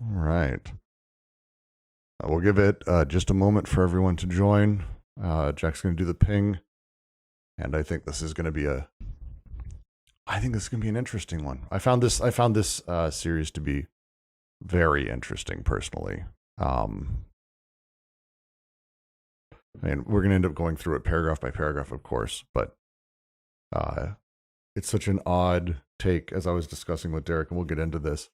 All right. We'll give it just a moment for everyone to join. Jack's going to do the ping, and I think this is going to be an interesting one. I found this series to be very interesting personally. I mean, we're going to end up going through it paragraph by paragraph, of course, but it's such an odd take, as I was discussing with Derek, and we'll get into this.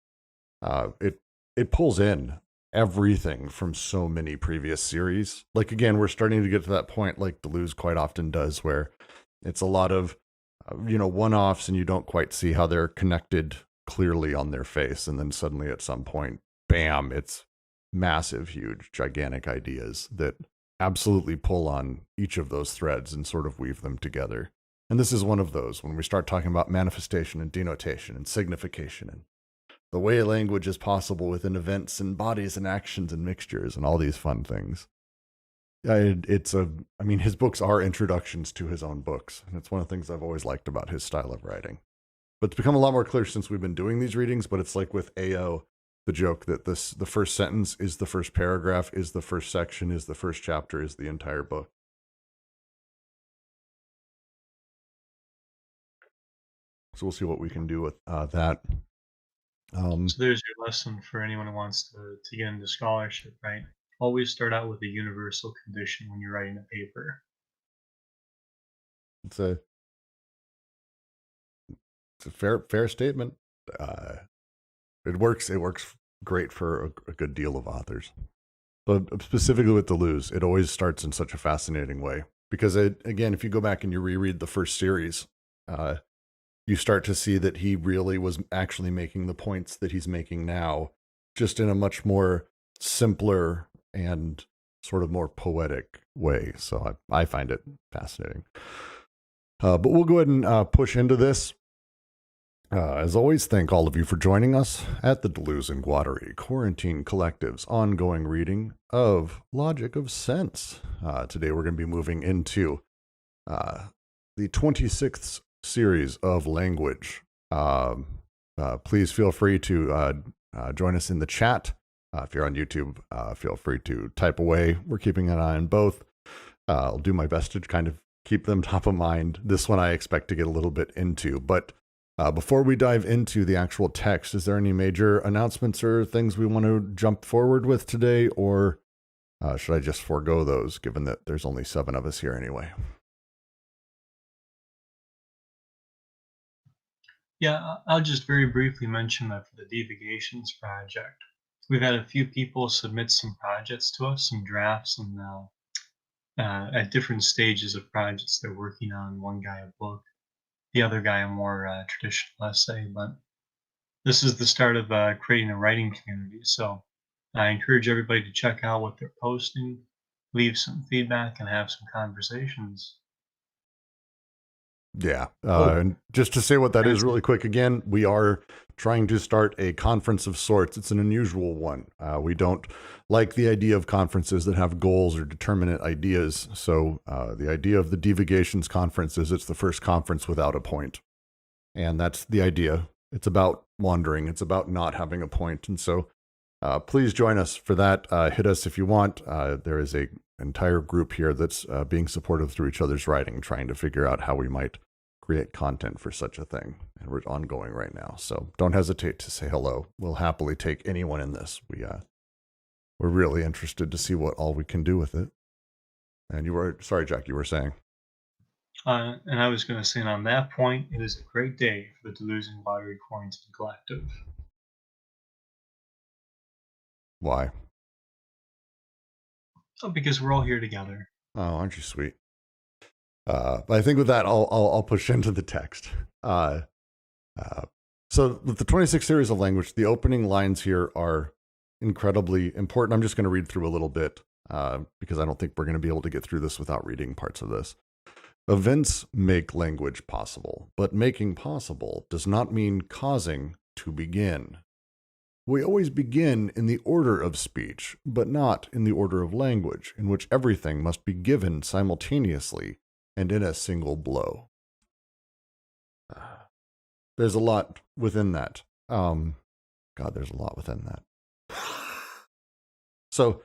It pulls in everything from so many previous series. Like, again, we're starting to get to that point, like Deleuze quite often does, where it's a lot of one-offs, and you don't quite see how they're connected clearly on their face, and then suddenly at some point, bam, it's massive, huge, gigantic ideas that absolutely pull on each of those threads and sort of weave them together. And this is one of those, when we start talking about manifestation and denotation and signification and the way language is possible within events and bodies and actions and mixtures and all these fun things. His books are introductions to his own books, and it's one of the things I've always liked about his style of writing. But it's become a lot more clear since we've been doing these readings, but it's like with AO, the joke that the first sentence is the first paragraph, is the first section, is the first chapter, is the entire book. So we'll see what we can do with that. So there's your lesson for anyone who wants to get into scholarship, right? Always start out with a universal condition when you're writing a paper. It's a fair statement. It works great for a good deal of authors. But specifically with Deleuze, it always starts in such a fascinating way. Because, again, if you go back and you reread the first series, you start to see that he really was actually making the points that he's making now, just in a much more simpler and sort of more poetic way. So I find it fascinating. But we'll go ahead and push into this. As always, thank all of you for joining us at the Deleuze and Guattari Quarantine Collective's ongoing reading of Logic of Sense. Today we're going to be moving into the 26th series of language. Please feel free to join us in the chat. If you're on YouTube, feel free to type away. We're keeping an eye on both. I'll do my best to kind of keep them top of mind. This one I expect to get a little bit into, but before we dive into the actual text, is there any major announcements or things we want to jump forward with today, or should I just forego those, given that there's only 7 of us here anyway? Yeah, I'll just very briefly mention that for the Devigations project, we've had a few people submit some projects to us, some drafts, and at different stages of projects they're working on. One guy a book, the other guy a more traditional essay. But this is the start of creating a writing community. So I encourage everybody to check out what they're posting, leave some feedback, and have some conversations. Yeah. And just to say what that is really quick again, we are trying to start a conference of sorts. It's an unusual one. We don't like the idea of conferences that have goals or determinate ideas. So the idea of the Devigations conference is it's the first conference without a point. And that's the idea. It's about wandering. It's about not having a point. And so please join us for that. Hit us if you want. There is a entire group here that's being supportive through each other's writing, trying to figure out how we might create content for such a thing. And we're ongoing right now. So don't hesitate to say hello. We'll happily take anyone in this. We're really interested to see what all we can do with it. And sorry, Jack, you were saying. And I was going to say, and on that point, it is a great day for the Deleuze and Guattari Quarantine Collective. Why? Oh, because we're all here together. Oh, aren't you sweet? But I think with that, I'll push into the text. So with the 26th series of language, the opening lines here are incredibly important. I'm just going to read through a little bit because I don't think we're going to be able to get through this without reading parts of this. Events make language possible, but making possible does not mean causing to begin. We always begin in the order of speech, but not in the order of language, in which everything must be given simultaneously and in a single blow. There's a lot within that. God, there's a lot within that. So,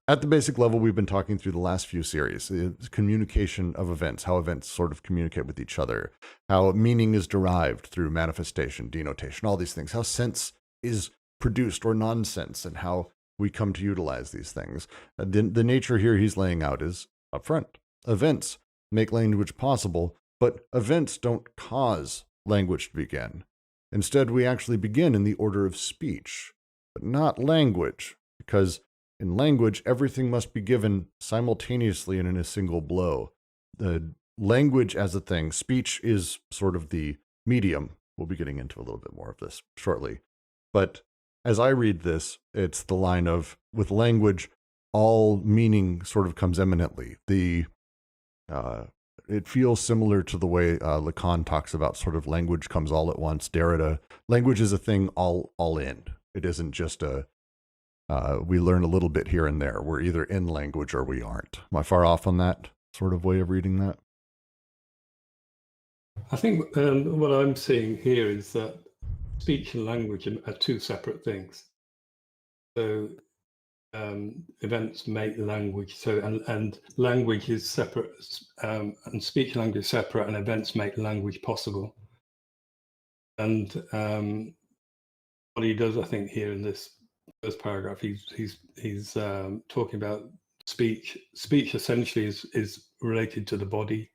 at the basic level, we've been talking through the last few series, communication of events, how events sort of communicate with each other, how meaning is derived through manifestation, denotation, all these things, how sense is produced or nonsense, and how we come to utilize these things. The nature here he's laying out is upfront. Events make language possible, but events don't cause language to begin. Instead, we actually begin in the order of speech, but not language, because in language, everything must be given simultaneously and in a single blow. The language as a thing, speech is sort of the medium. We'll be getting into a little bit more of this shortly. But as I read this, it's the line of, with language, all meaning sort of comes eminently. It feels similar to the way Lacan talks about sort of language comes all at once. Derrida, language is a thing all in. It isn't just we learn a little bit here and there. We're either in language or we aren't. Am I far off on that sort of way of reading that? I think what I'm seeing here is that speech and language are two separate things. So events make language. So and language is separate, and speech and language is separate, and events make language possible. And what he does, I think, here in this first paragraph, he's talking about speech. Speech essentially is related to the body.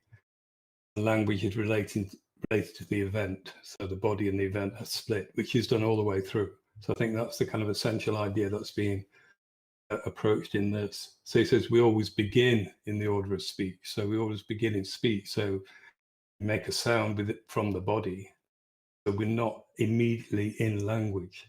Language is related to the event. So the body and the event are split, which is done all the way through. So I think that's the kind of essential idea that's being approached in this. So he says we always begin in the order of speech. So we always begin in speech. So we make a sound with it from the body. So we're not immediately in language.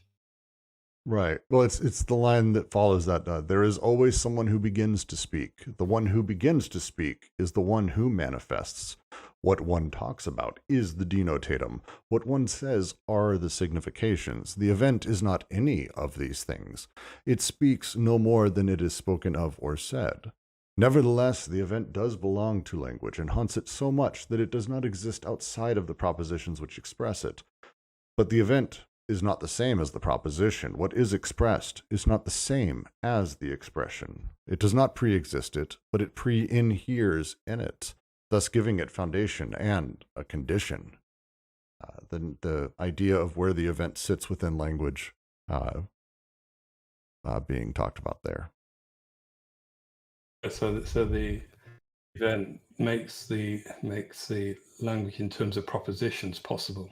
Right. Well, it's the line that follows that. There is always someone who begins to speak. The one who begins to speak is the one who manifests. What one talks about is the denotatum. What one says are the significations. The event is not any of these things. It speaks no more than it is spoken of or said. Nevertheless, the event does belong to language and haunts it so much that it does not exist outside of the propositions which express it. But the event is not the same as the proposition. What is expressed is not the same as the expression. It does not pre-exist it, but it pre-inheres in it, thus giving it foundation and a condition. The idea of where the event sits within language being talked about there. So the event makes the language in terms of propositions possible.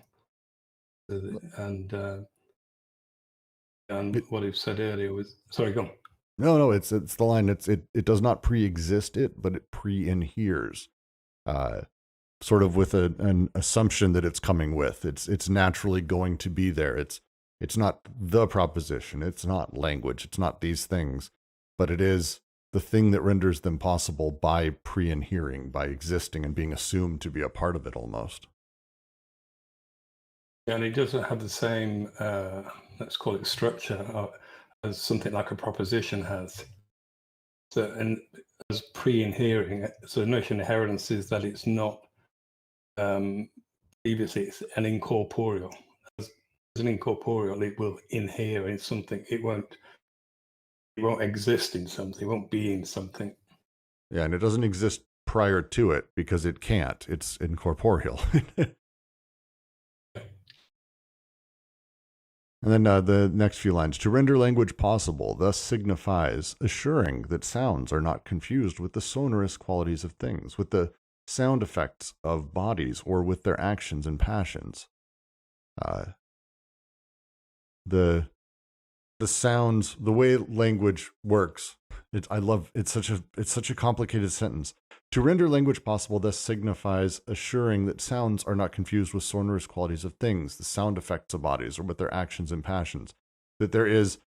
And what he said earlier was, sorry, go on. No, it's the line. It does not pre-exist it, but it pre-inheres, sort of with an assumption that it's coming with. It's naturally going to be there. It's not the proposition. It's not language. It's not these things, but it is the thing that renders them possible by pre-inhering, by existing and being assumed to be a part of it almost. And it doesn't have the same, let's call it structure, as something like a proposition has. So, and as pre-inhering, so the notion of inherence is that it's not, previously it's an incorporeal. As an incorporeal, it will inhere in something. It won't exist in something. It won't be in something. Yeah, and it doesn't exist prior to it because it can't. It's incorporeal. And then the next few lines. To render language possible thus signifies assuring that sounds are not confused with the sonorous qualities of things, with the sound effects of bodies, or with their actions and passions. The sounds, the way language works, it's such a complicated sentence. To render language possible thus signifies assuring that sounds are not confused with sonorous qualities of things, the sound effects of bodies, or with their actions and passions. That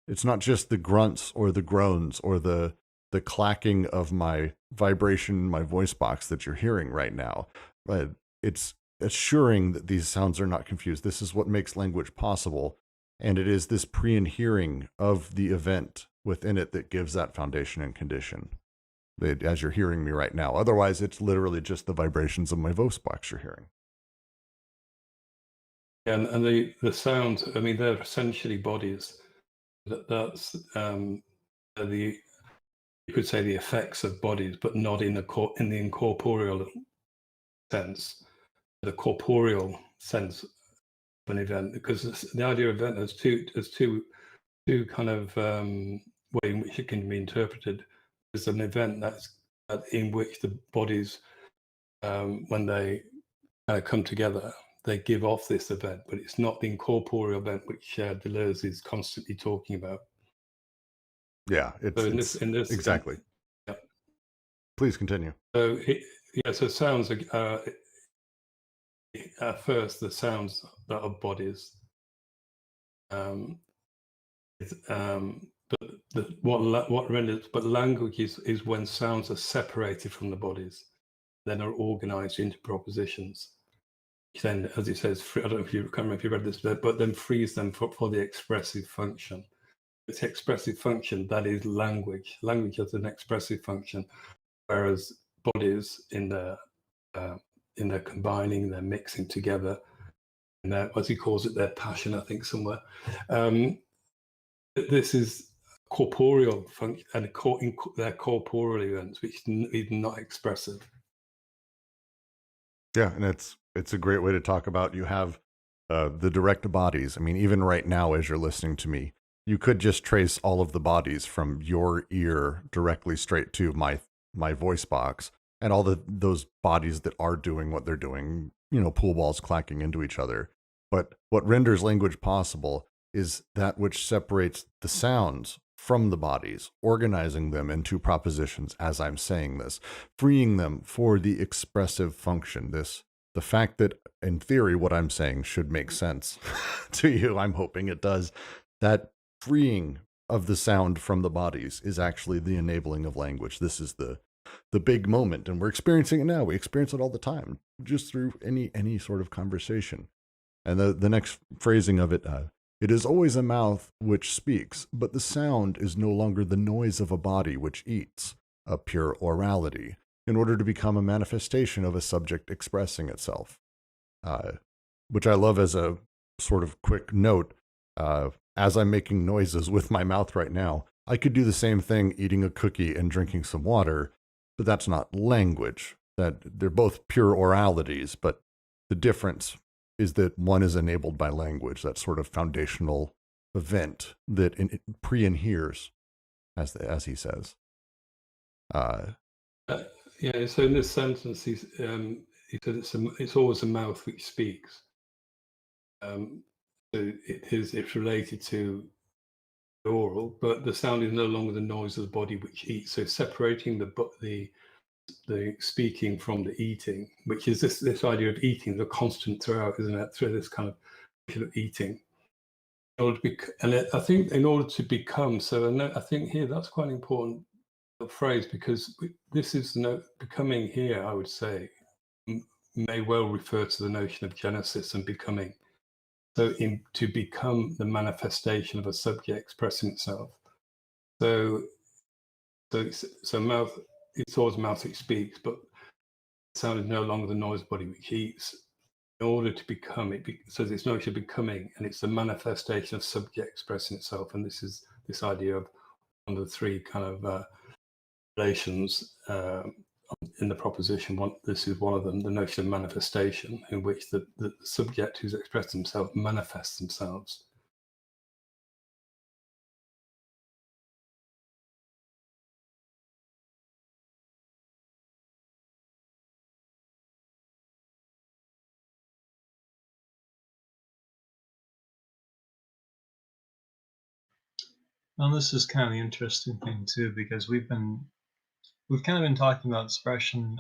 it's not just the grunts or the groans or the clacking of my vibration in my voice box that you're hearing right now, but it's assuring that these sounds are not confused. This is what makes language possible, and it is this pre-inhering of the event within it that gives that foundation and condition. As you're hearing me right now. Otherwise, it's literally just the vibrations of my voice box you're hearing. And the sounds, I mean, they're essentially bodies. That's the you could say the effects of bodies, but not in the incorporeal sense, the corporeal sense of an event, because the idea of event has two kind of way in which it can be interpreted. There's an event in which the bodies, when they come together, they give off this event, but it's not the incorporeal event which Deleuze is constantly talking about. Yeah, So in this exactly. Yeah. Please continue. So so sounds are at first the sounds that are bodies. But what renders language is when sounds are separated from the bodies, then are organized into propositions. Then, as it says, I don't know if you can't remember if you read this, but then frees them for the expressive function. Its expressive function, that is language. Language has an expressive function, whereas bodies in their combining, they're mixing together, and as he calls it, their passion, I think somewhere. This is corporeal function, and they're corporeal events, which is not expressive. Yeah, and it's a great way to talk about. You have the direct bodies. I mean, even right now, as you're listening to me, you could just trace all of the bodies from your ear directly straight to my voice box, and all those bodies that are doing what they're doing. Pool balls clacking into each other. But what renders language possible is that which separates the sounds from the bodies, organizing them into propositions as I'm saying this, freeing them for the expressive function. The fact that in theory what I'm saying should make sense to you, I'm hoping it does. That freeing of the sound from the bodies is actually the enabling of language. This is the big moment, and we're experiencing it now. We experience it all the time, just through any sort of conversation. And the next phrasing of it, it is always a mouth which speaks, but the sound is no longer the noise of a body which eats, a pure orality, in order to become a manifestation of a subject expressing itself. Which I love as a sort of quick note. As I'm making noises with my mouth right now, I could do the same thing eating a cookie and drinking some water, but that's not language. That they're both pure oralities, but the difference is that one is enabled by language, that sort of foundational event that pre-inheres, as he says. Yeah, so in this sentence, he said it's always a mouth which speaks. So it's related to the oral, but the sound is no longer the noise of the body which eats. So separating the speaking from the eating, which is this idea of eating, the constant throughout, isn't it? Through this kind of eating. I think in order to become, I think here that's quite an important phrase, because this is becoming here, I would say, may well refer to the notion of genesis and becoming. So to become the manifestation of a subject expressing itself. So mouth, it's always mouth which speaks, but sound is no longer the noise body which eats. In order to become it, so it's notion of becoming, and it's the manifestation of subject expressing itself. And this is this idea of one of the three kind of relations in the proposition. This is one of them, the notion of manifestation, in which the subject who's expressed themselves manifests themselves. Well, this is kind of the interesting thing too, because we've kind of been talking about expression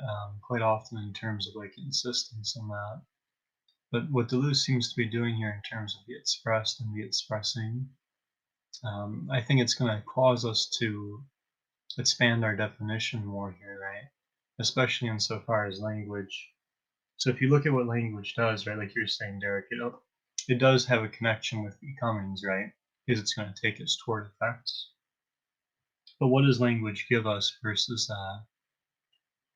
quite often in terms of like insistence on that. But what Deleuze seems to be doing here in terms of the expressed and the expressing, I think it's going to cause us to expand our definition more here, right? Especially insofar as language. So if you look at what language does, right, like you're saying, Derek, it does have a connection with becomings, right? Because it's going to take us toward effects. But what does language give us versus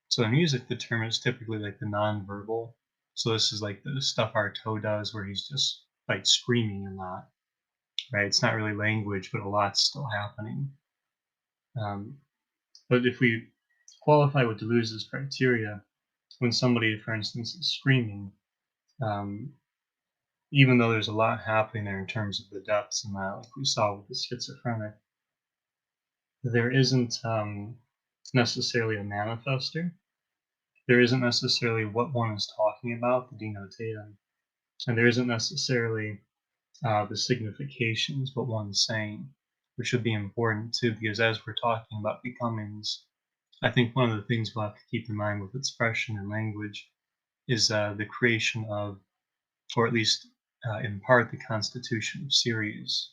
so in music, the term is typically like the nonverbal. So this is like the stuff Artaud does where he's just like screaming a lot, right? It's not really language, but a lot's still happening. But if we qualify with Deleuze's criteria, when somebody, for instance, is screaming, um, even though there's a lot happening there in terms of the depths and that, like we saw with the schizophrenic, there isn't necessarily a manifester. There isn't necessarily what one is talking about, the denotatum, and there isn't necessarily the significations, what one's saying, which would be important too, because as we're talking about becomings, I think one of the things we'll have to keep in mind with expression and language is the creation of, or at least in part, the constitution of series.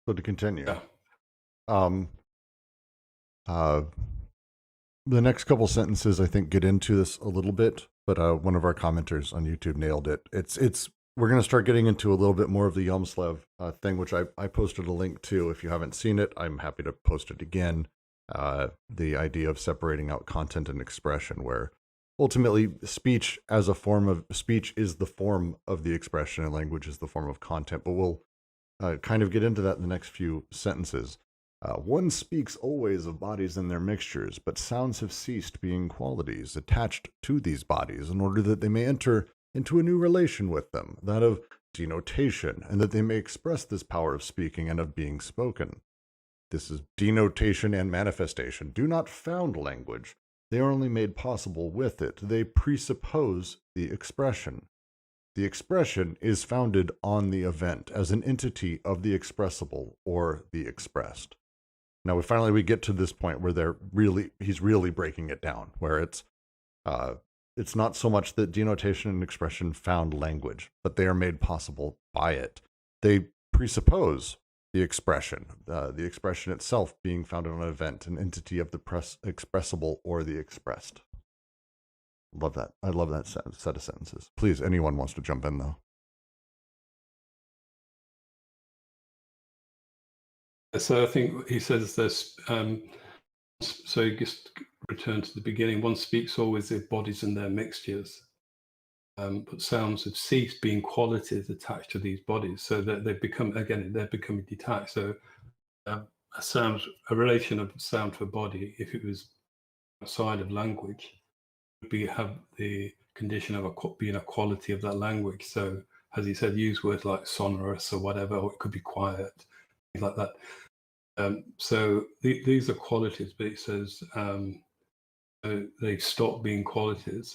So to continue, Yeah. The next couple sentences I think get into this a little bit, but one of our commenters on YouTube nailed it. It's we're going to start getting into a little bit more of the Yomslev thing, which I posted a link to. If you haven't seen it, I'm happy to post it again. The idea of separating out content and expression, where ultimately speech as a form of speech is the form of the expression and language is the form of content. But we'll kind of get into that in the next few sentences. One speaks always of bodies and their mixtures, but sounds have ceased being qualities attached to these bodies in order that they may enter into a new relation with them, that of denotation, and that they may express this power of speaking and of being spoken. This is denotation and manifestation. Do not found language. They are only made possible with it. They presuppose the expression. The expression is founded on the event as an entity of the expressible or the expressed. Now we get to this point where he's really breaking it down, where it's not so much that denotation and expression found language, but they are made possible by it. They presuppose the expression itself being founded on an event, an entity of the expressible or the expressed. Love that. I love that set of sentences. Please, anyone wants to jump in though. So I think he says this. So just return to the beginning. One speaks always of bodies and their mixtures, but sounds have ceased being qualities attached to these bodies, so that they're becoming detached. So a relation of sound to a body, if it was outside of language, would have the condition of being a quality of that language. So, as he said, use words like sonorous or whatever, or it could be quiet, things like that. So these are qualities, but it says they stop being qualities,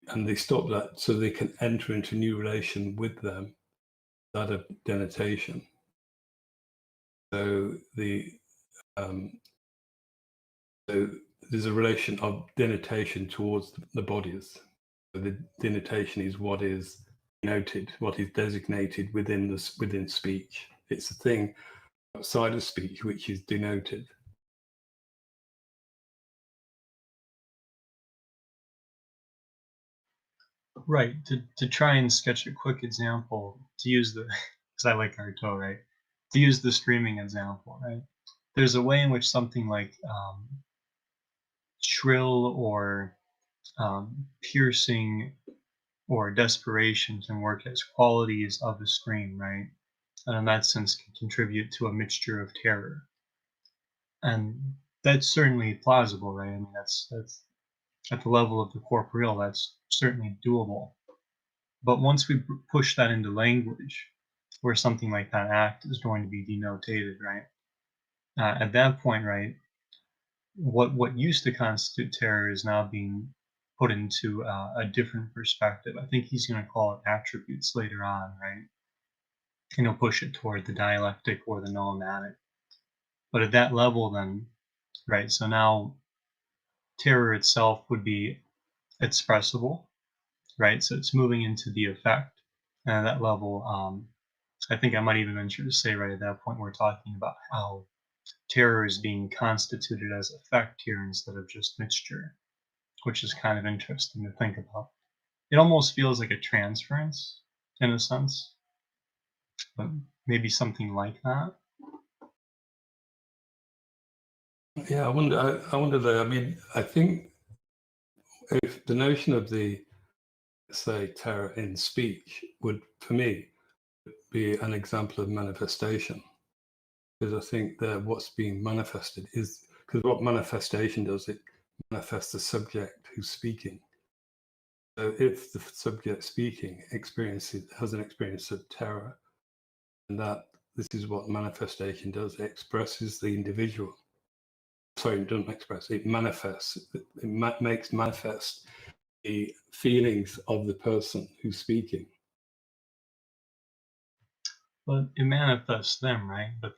and they stop that so they can enter into new relation with them, that of denotation. So so there's a relation of denotation towards the bodies. So the denotation is what is noted, what is designated within speech. It's a thing outside of speech which is denoted. Right. To try and sketch a quick example, to use the, because I like Artaud, right? To use the streaming example, right? There's a way in which something like shrill or piercing or desperation can work as qualities of a scream, right? And in that sense can contribute to a mixture of terror. And that's certainly plausible, right? I mean, that's at the level of the corporeal, that's certainly doable. But once we push that into language, where something like that act is going to be denotated, right? At that point, right, what used to constitute terror is now being put into a different perspective. I think he's going to call it attributes later on, right? And he'll push it toward the dialectic or the noematic. But at that level, then, right? So now terror itself would be expressible, right? So it's moving into the effect, and at that level, I think I might even venture to say right at that point we're talking about how terror is being constituted as effect here instead of just mixture, which is kind of interesting to think about. It almost feels like a transference in a sense, but maybe something like that. Yeah, I wonder though. I mean, I think if the notion of the, say, terror in speech would, for me, be an example of manifestation, because I think that what's being manifested is, because what manifestation does, it manifests the subject who's speaking. So if the subject speaking has an experience of terror, and that this is what manifestation does, it expresses the individual. Sorry, it doesn't express, it manifests, it makes manifest the feelings of the person who's speaking. But it manifests them, right? But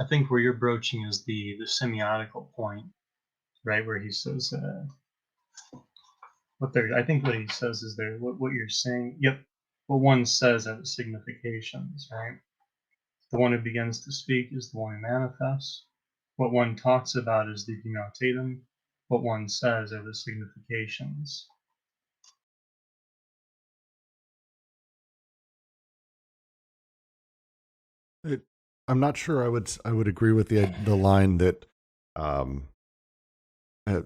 I think where you're broaching is the semiotical point, right? Where he says, I think what he says is what you're saying. Yep. What one says as significations, right? The one who begins to speak is the one who manifests. What one talks about is the denotatum. What one says are the significations. I'm not sure I would agree with the line that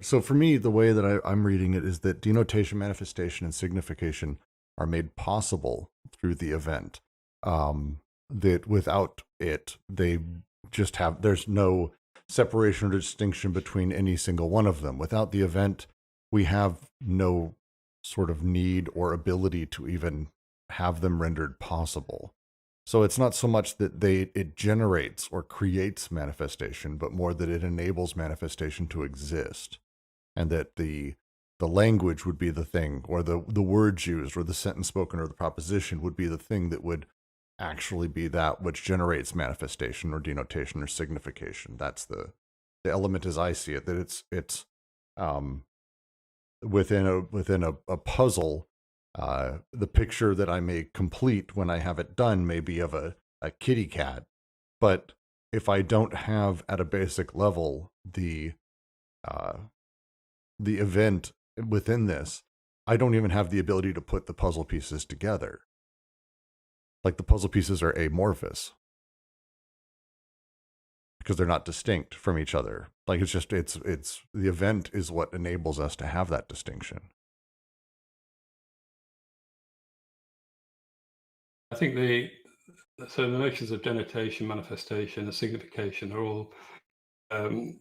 so for me, the way that I'm reading it is that denotation, manifestation, and signification are made possible through the event. That without it, they just there's no separation or distinction between any single one of them. Without the event, we have no sort of need or ability to even have them rendered possible. So it's not so much that it generates or creates manifestation, but more that it enables manifestation to exist, and that the language would be the thing, or the words used, or the sentence spoken, or the proposition would be the thing that would actually be that which generates manifestation or denotation or signification. That's the element as I see it. That it's within a puzzle. The picture that I may complete when I have it done may be of a kitty cat, but if I don't have at a basic level the event within this, I don't even have the ability to put the puzzle pieces together. Like the puzzle pieces are amorphous because they're not distinct from each other. Like it's the event is what enables us to have that distinction. I think the notions of denotation, manifestation, and signification are all to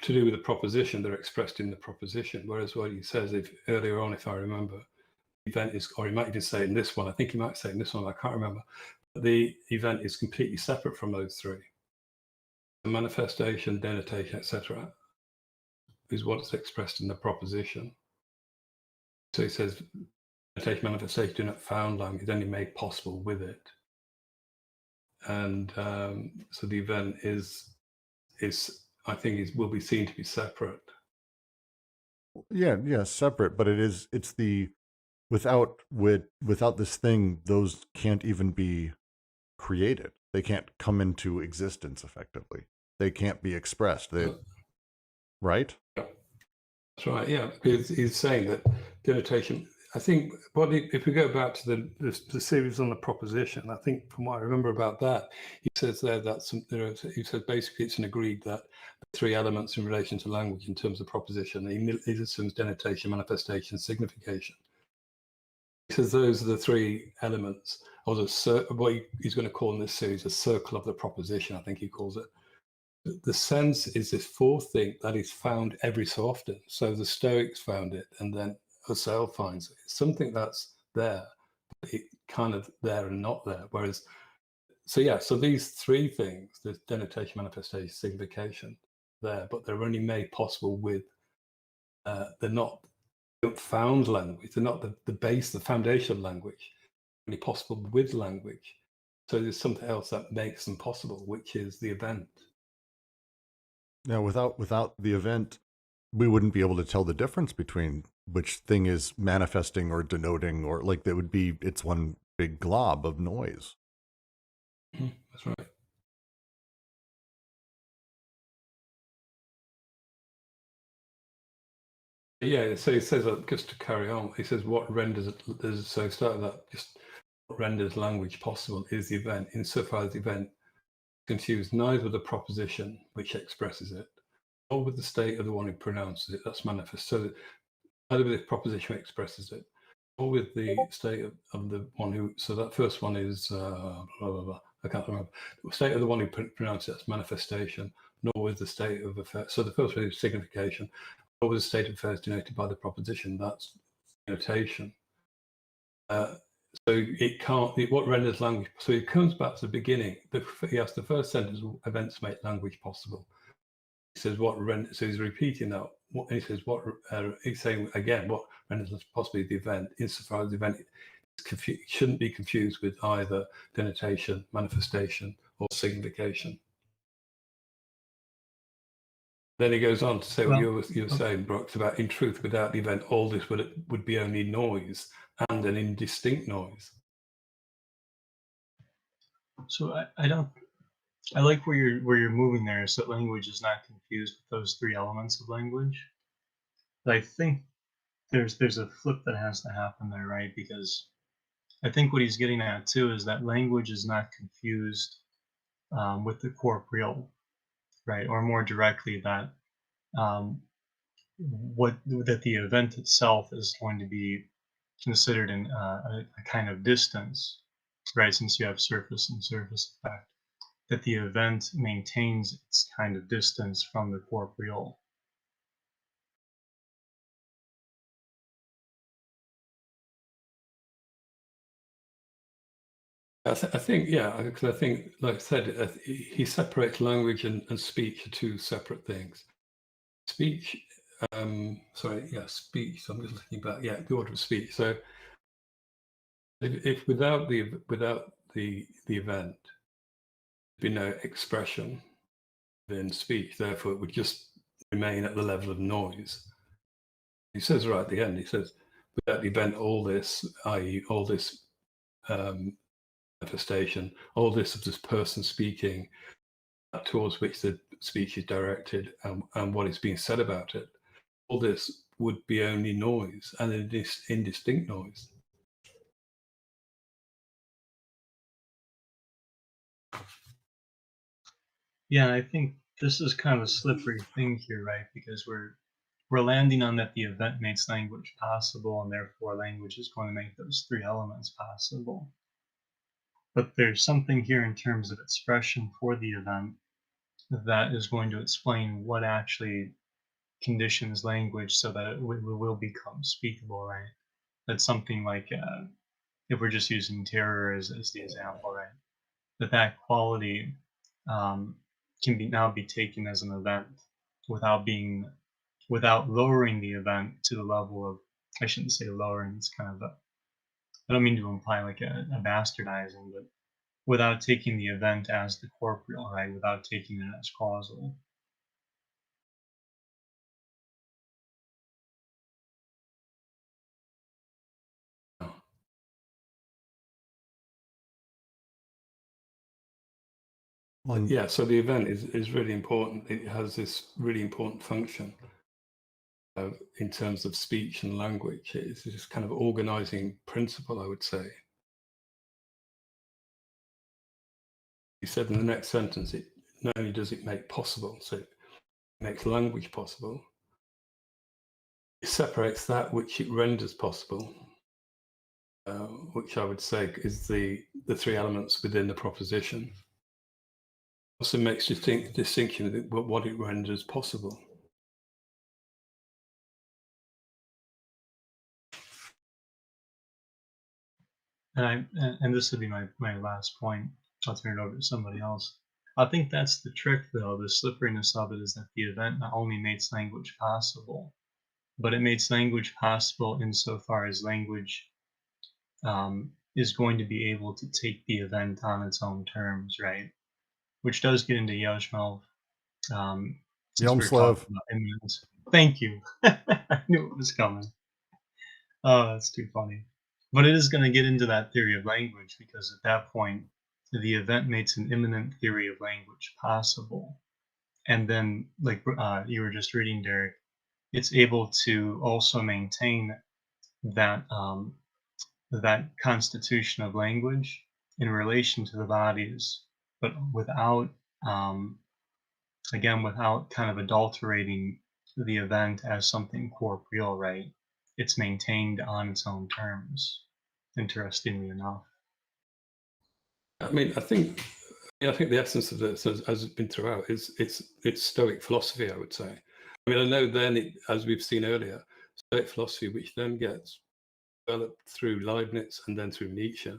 do with the proposition. They're expressed in the proposition. Whereas what he says, earlier on, if I remember, the event is, or he might even say in this one, I think he might say in this one, I can't remember, the event is completely separate from those three. The manifestation, denotation, etc., is what's expressed in the proposition. So he says, denotation, manifestation do not found language, it's only made possible with it. And so the event is I think will be seen to be separate. Yeah, separate, but it's the without this thing, those can't even be created. They can't come into existence effectively. They can't be expressed. Right? Yeah, that's right. Yeah, because he's saying that denotation. I think if we go back to the series on the proposition, I think from what I remember about that, he says there that he says basically it's an agreed that three elements in relation to language in terms of proposition. He assumes denotation, manifestation, signification. He says those are the three elements, or what he's going to call in this series a circle of the proposition, I think he calls it. The sense is this fourth thing that is found every so often. So the Stoics found it, and then Husserl finds it. It's something that's there, but it kind of there and not there. Whereas, so these three things, the denotation, manifestation, signification, there, but they're only made possible with, they're not found language. They're not the base, the foundation of language, only possible with language. So there's something else that makes them possible, which is the event. Now, without the event, we wouldn't be able to tell the difference between which thing is manifesting or denoting, or like it's one big glob of noise. That's right. Yeah, so he says that just to carry on, he says what renders it, so start that, just what renders language possible is the event, insofar as the event confuse neither with the proposition which expresses it, nor with the state of the one who pronounces it. That's manifest. So either with the proposition which expresses it, or with the state of the one who. So that first one is blah, blah, blah. I can't remember. The state of the one who pronounces it, that's manifestation, nor with the state of affairs. So the first one is signification, nor with the state of affairs denoted by the proposition. That's denotation. So it can't. What renders language? So it comes back to the beginning. Yes, the first sentence: events make language possible. He says what renders. So he's repeating that. He says what he's saying again. What renders possibly the event, insofar as the event shouldn't be confused with either denotation, manifestation, or signification. Then he goes on to say what you were saying, Brooks, about in truth, without the event, all this would be only noise and an indistinct noise. So I like where you're moving there, so that language is not confused with those three elements of language. But I think there's a flip that has to happen there, right? Because I think what he's getting at too is that language is not confused with the corporeal, right? Or more directly, that that the event itself is going to be considered in a kind of distance, right? Since you have surface and surface effect, that the event maintains its kind of distance from the corporeal. I think, yeah, because I think, like I said, he separates language and speech are two separate things. Speech, speech. So I'm just looking back. Yeah, the order of speech. So if without the event, there'd be no expression in speech. Therefore, it would just remain at the level of noise. He says right at the end. He says, without the event, all this, i.e., all this. Manifestation, all this of this person speaking towards which the speech is directed and what is being said about it, all this would be only noise and indistinct noise. Yeah, I think this is kind of a slippery thing here, right? Because we're landing on that the event makes language possible, and therefore language is going to make those three elements possible. But there's something here in terms of expression for the event that is going to explain what actually conditions language so that it will become speakable, right? That's something like, if we're just using terror as the example, right? That quality can now be taken as an event without lowering the event to the level of, I shouldn't say lowering, it's kind of I don't mean to imply like a bastardizing, but without taking the event as the corporeal, right? Without taking it as causal. Yeah, so the event is really important. It has this really important function in terms of speech and language. It's this kind of organizing principle, I would say. He said in the next sentence, it not only does it make possible, so it makes language possible, it separates that which it renders possible, which I would say is the three elements within the proposition. Also makes distinction of what it renders possible. And this would be my last point. I'll turn it over to somebody else. I think that's the trick, though. The slipperiness of it is that the event not only makes language possible, but it makes language possible insofar as language is going to be able to take the event on its own terms, right? Which does get into Yashmel. Since we were talking about immanence. Thank you. I knew it was coming. Oh, that's too funny. But it is going to get into that theory of language, because at that point, the event makes an immanent theory of language possible. And then, like you were just reading, Derek, it's able to also maintain that that constitution of language in relation to the bodies but without, again, without kind of adulterating the event as something corporeal, right? It's maintained on its own terms, interestingly enough. I mean, I think the essence of this, as it's been throughout, is it's Stoic philosophy, I would say. I mean, I know then, as we've seen earlier, Stoic philosophy, which then gets developed through Leibniz and then through Nietzsche.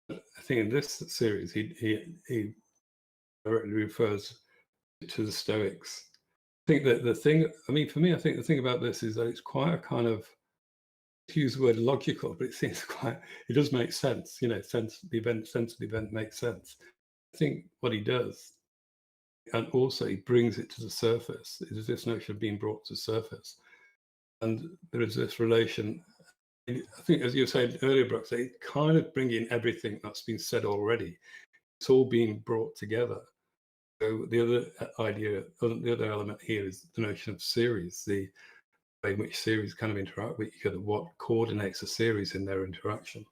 I think in this series, he directly refers to the Stoics. I think that the thing, I mean, for me, I think the thing about this is that it's quite a kind of, to use the word logical, but it seems quite, it does make sense, sense of the event makes sense. I think what he does, and also he brings it to the surface, is this notion of being brought to the surface. And there is this relation, I think, as you were saying earlier, Brooks, it kind of bringing everything that's been said already. It's all being brought together. So the other idea, the other element here is the notion of series, the way in which series kind of interact with each other, what coordinates a series in their interaction.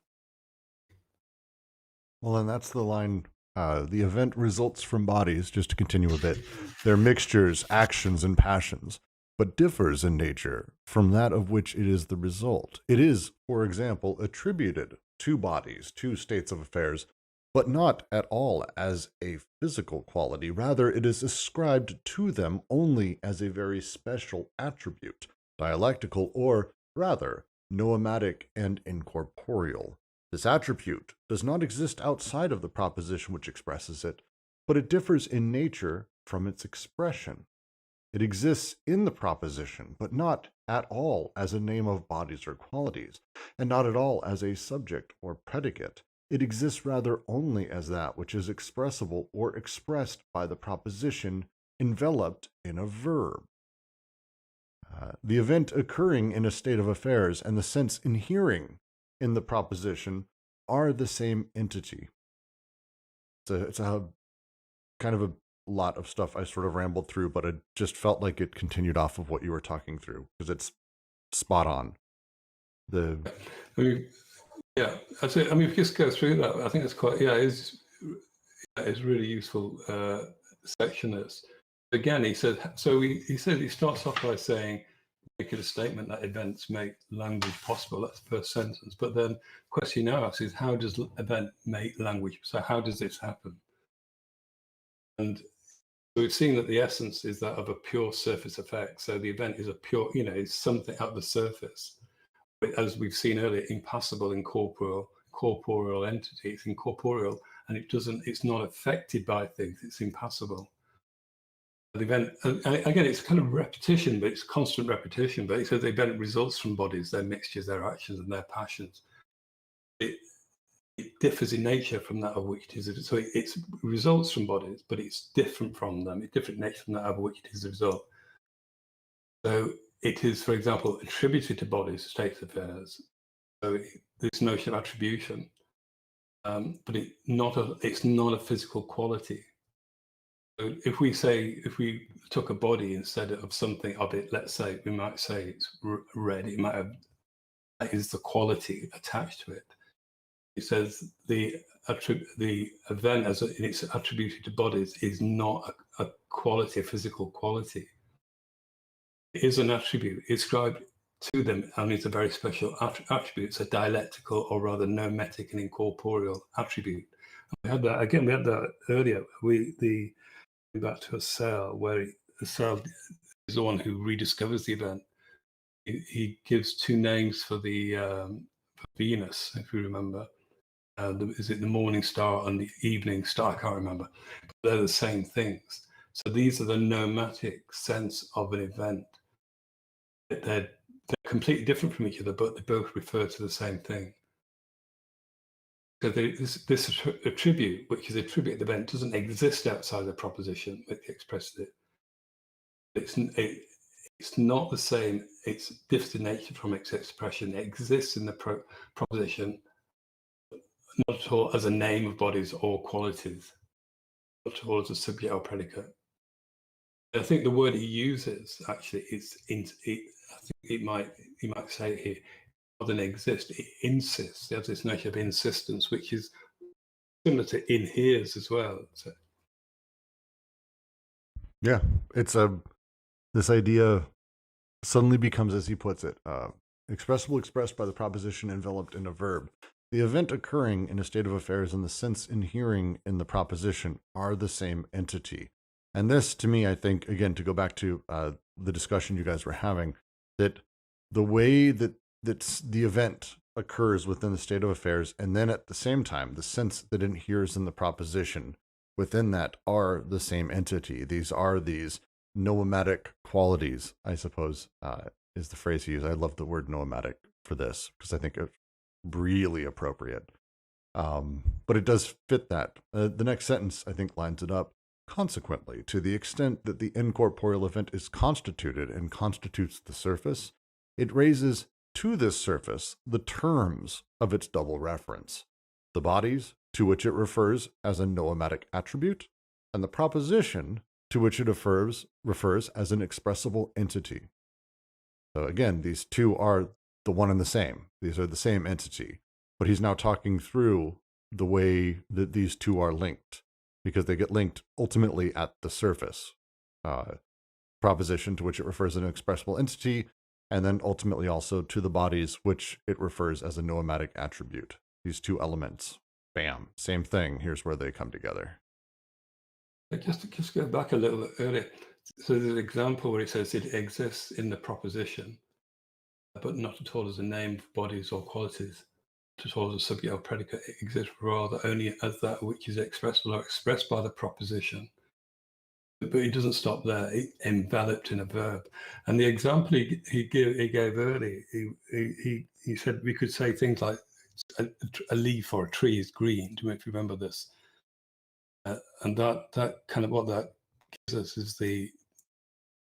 Well, and that's the line. The event results from bodies, just to continue a bit. They're mixtures, actions, and passions, but differs in nature from that of which it is the result. It is, for example, attributed to bodies, to states of affairs, but not at all as a physical quality. Rather, it is ascribed to them only as a very special attribute, dialectical, or rather, noematic and incorporeal. This attribute does not exist outside of the proposition which expresses it, but it differs in nature from its expression. It exists in the proposition, but not at all as a name of bodies or qualities, and not at all as a subject or predicate. It exists rather only as that which is expressible or expressed by the proposition enveloped in a verb. The event occurring in a state of affairs and the sense inhering in the proposition are the same entity. It's a kind of a lot of stuff I sort of rambled through, but it just felt like it continued off of what you were talking through because it's spot on. I mean, yeah, that's it. I mean, if you just go through that, I think it's quite, it's really useful section. This again, he said. So he said he starts off by saying, make it a statement that events make language possible. That's the first sentence. But then the question now asks is, how does event make language? So how does this happen? And we've seen that the essence is that of a pure surface effect. So the event is a pure, it's something at the surface. But as we've seen earlier, impassible, corporeal entity. It's incorporeal, and it's not affected by things. It's impassible. The event, again, it's kind of repetition, but it's constant repetition. But it says the event results from bodies, their mixtures, their actions, and their passions. It differs in nature from that of which it is. So it results from bodies, but it's different from them. It's different nature from that of which it is a result. So it is, for example, attributed to bodies, states of affairs. So this notion of attribution, but it's not a physical quality. So if we took a body instead of something of it, let's say we might say it's red. It might have, that is the quality attached to it. It says the event as it's attributed to bodies is not a quality, a physical quality. It is an attribute ascribed to them, and it's a very special attribute. It's a dialectical, or rather noematic and incorporeal attribute. And we had that again. We had that earlier. Back to a cell where the cell is the one who rediscovers the event. He gives two names for the for Venus, if you remember. Is it the morning star and the evening star? I can't remember. But they're the same things. So these are the noematic sense of an event. They're completely different from each other, but they both refer to the same thing. So this attribute, which is attribute the event, doesn't exist outside the proposition which expresses it. It's not the same. It's different in nature from its expression. It exists in the proposition, not at all as a name of bodies or qualities, not at all as a subject or predicate. I think the word he uses actually is I think he might say here, rather than exist, it insists. There's this notion of insistence, which is similar to inheres as well. So, Yeah, it's this idea suddenly becomes, as he puts it, expressible expressed by the proposition enveloped in a verb. The event occurring in a state of affairs and the sense inhering in the proposition are the same entity. And this, to me, I think, again, to go back to the discussion you guys were having, that the way that the event occurs within the state of affairs, and then at the same time, the sense that inheres in the proposition within that are the same entity. These are these noematic qualities, I suppose, is the phrase he used. I love the word noematic for this because I think it's really appropriate. But it does fit that. The next sentence, I think, lines it up. Consequently, to the extent that the incorporeal event is constituted and constitutes the surface, it raises to this surface the terms of its double reference, the bodies to which it refers as a noematic attribute, and the proposition to which it refers as an expressible entity. So again, these two are the one and the same. These are the same entity. But he's now talking through the way that these two are linked, because they get linked ultimately at the surface. Proposition to which it refers as an expressible entity, and then ultimately also to the bodies which it refers as a noematic attribute. These two elements, bam, same thing. Here's where they come together. just go back a little bit earlier. So there's an example where it says it exists in the proposition, but not at all as a name of bodies or qualities, not at all as a subject or predicate. It exists rather only as that which is expressible or expressed by the proposition. But it doesn't stop there. It enveloped in a verb. And the example he gave earlier, he said we could say things like a leaf or a tree is green. Do you remember this? And that kind of what that gives us is the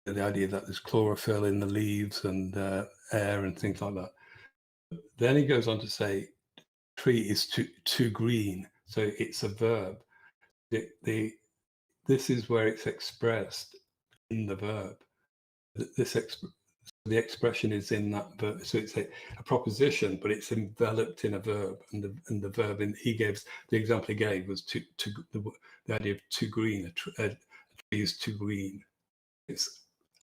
idea that there's chlorophyll in the leaves and air and things like that. Then he goes on to say tree is too green, so it's a verb. This is where it's expressed in the verb. The expression is in that verb, so it's a proposition, but it's enveloped in a verb, and the verb. And he gives the example he gave was the idea of too green. A tree is too green. It's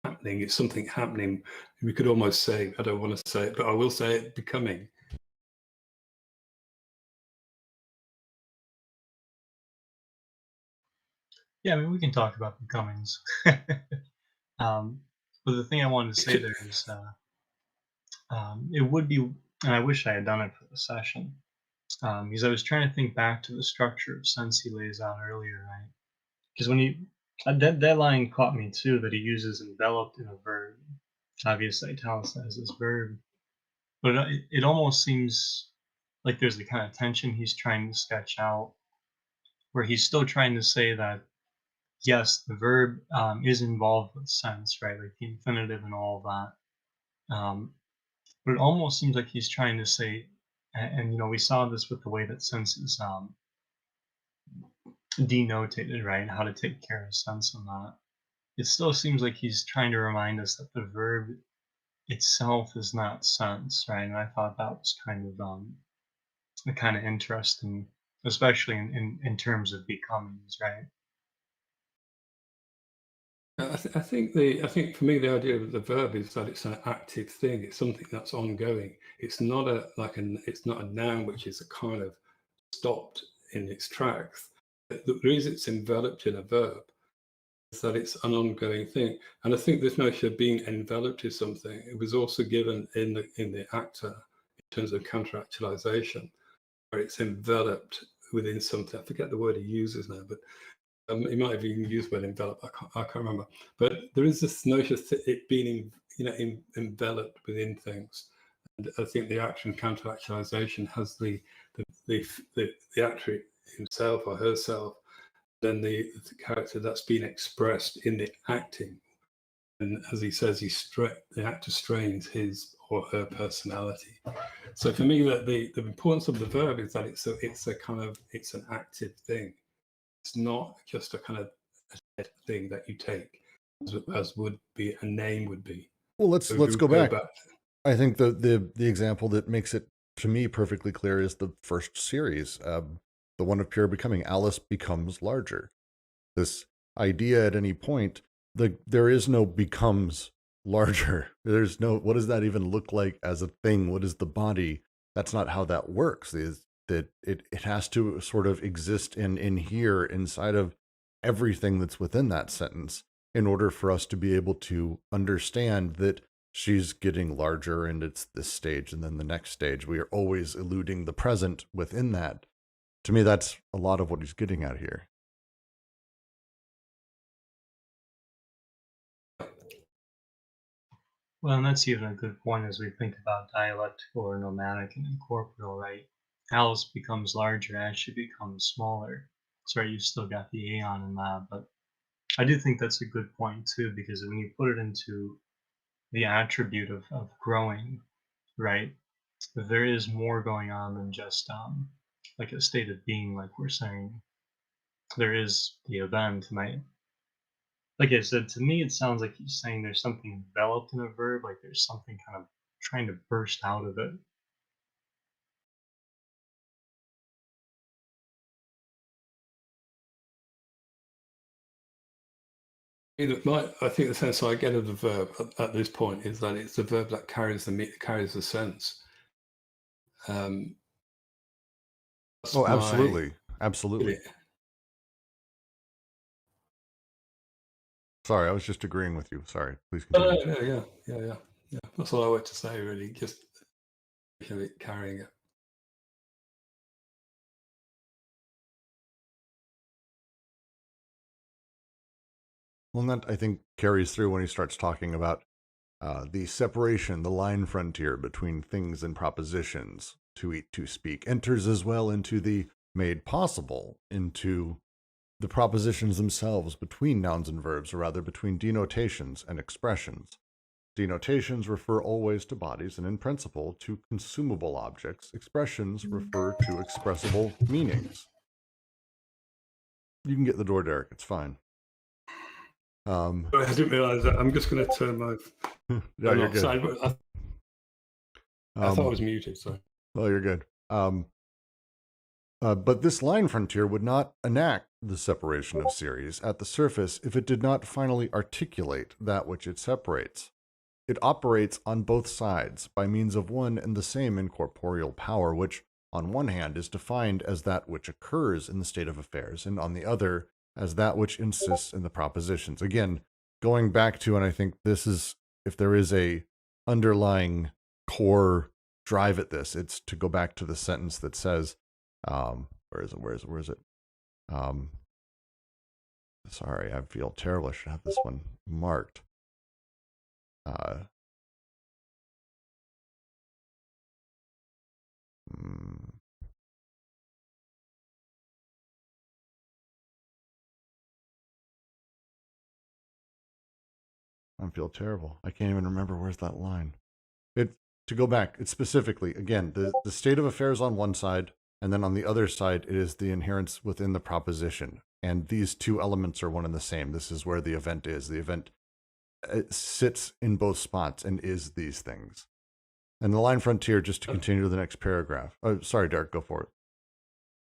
happening. It's something happening. We could almost say, I don't want to say it, but I will say it, becoming. Yeah, I mean, we can talk about becomings. But the thing I wanted to say there is, it would be, and I wish I had done it for the session, because I was trying to think back to the structure of sense he lays out earlier, right? Because when that line caught me too, that he uses enveloped in a verb, obviously italicized this verb, but it almost seems like there's the kind of tension he's trying to sketch out, where he's still trying to say that yes, the verb is involved with sense, right? Like the infinitive and all of that. But it almost seems like he's trying to say, and you know, we saw this with the way that sense is denotated, right? How to take care of sense in that. It still seems like he's trying to remind us that the verb itself is not sense, right? And I thought that was kind of interesting, especially in terms of becomings, right? I think for me the idea of the verb is that it's an active thing. It's something that's ongoing. It's not it's not a noun which is a kind of stopped in its tracks. The reason it's enveloped in a verb is that it's an ongoing thing. And I think this notion of being enveloped in something, it was also given in the actor in terms of counteractualization, where it's enveloped within something. I forget the word he uses now, but he might have even used the word envelop. I can't remember. But there is this notion of it being, enveloped within things. And I think the actor in counteractualization has the actor himself or herself, then the character that's been expressed in the acting. And as he says, the actor strains his or her personality. So for me, that the importance of the verb is that it's an active thing. It's not just a kind of a thing that you take, as would be a name would be. Well, let's go back. I think the example that makes it to me perfectly clear is the first series, the one of pure becoming. Alice becomes larger. This idea at any point, there is no becomes larger. There's no, what does that even look like as a thing? What is the body? That's not how that works. Is that it has to sort of exist in here inside of everything that's within that sentence in order for us to be able to understand that she's getting larger and it's this stage and then the next stage. We are always eluding the present within that. To me, that's a lot of what he's getting at here. Well, and that's even a good point as we think about dialectical or nomadic and incorporeal, right? Alice becomes larger as she becomes smaller. Sorry, you've still got the aeon in that, but I do think that's a good point too, because when you put it into the attribute of growing, right, there is more going on than just like a state of being, like we're saying. There is the event, and like I said, to me, it sounds like he's saying there's something enveloped in a verb, like there's something kind of trying to burst out of it. I think the sense I get of the verb at this point is that it's the verb that carries the sense. Oh, absolutely. Absolutely. Sorry, I was just agreeing with you. Sorry, please continue. Yeah. That's all I wanted to say, really. Just it carrying it. Well, and that I think carries through when he starts talking about the separation, the line frontier between things and propositions, to eat, to speak, enters as well into the made possible, into the propositions themselves between nouns and verbs, or rather between denotations and expressions. Denotations refer always to bodies and in principle to consumable objects. Expressions refer to expressible meanings. You can get the door, Derek. It's fine. I didn't realize that. I'm just going to turn my yeah, you're good. I thought I was muted. So. Oh, you're good. But this line frontier would not enact the separation of series at the surface if it did not finally articulate that which it separates. It operates on both sides by means of one and the same incorporeal power, which, on one hand, is defined as that which occurs in the state of affairs, and on the other, as that which insists in the propositions. Again, going back to, and I think this is, if there is a underlying core drive at this, it's to go back to the sentence that says, where is it? Sorry, I feel terrible. I should have this one marked. I feel terrible. I can't even remember where's that line. To go back, it's specifically, again, the state of affairs on one side, and then on the other side, it is the inherence within the proposition. And these two elements are one and the same. This is where the event is. The event sits in both spots and is these things. And the line frontier, just to continue to the next paragraph. Oh, sorry, Derek, go for it.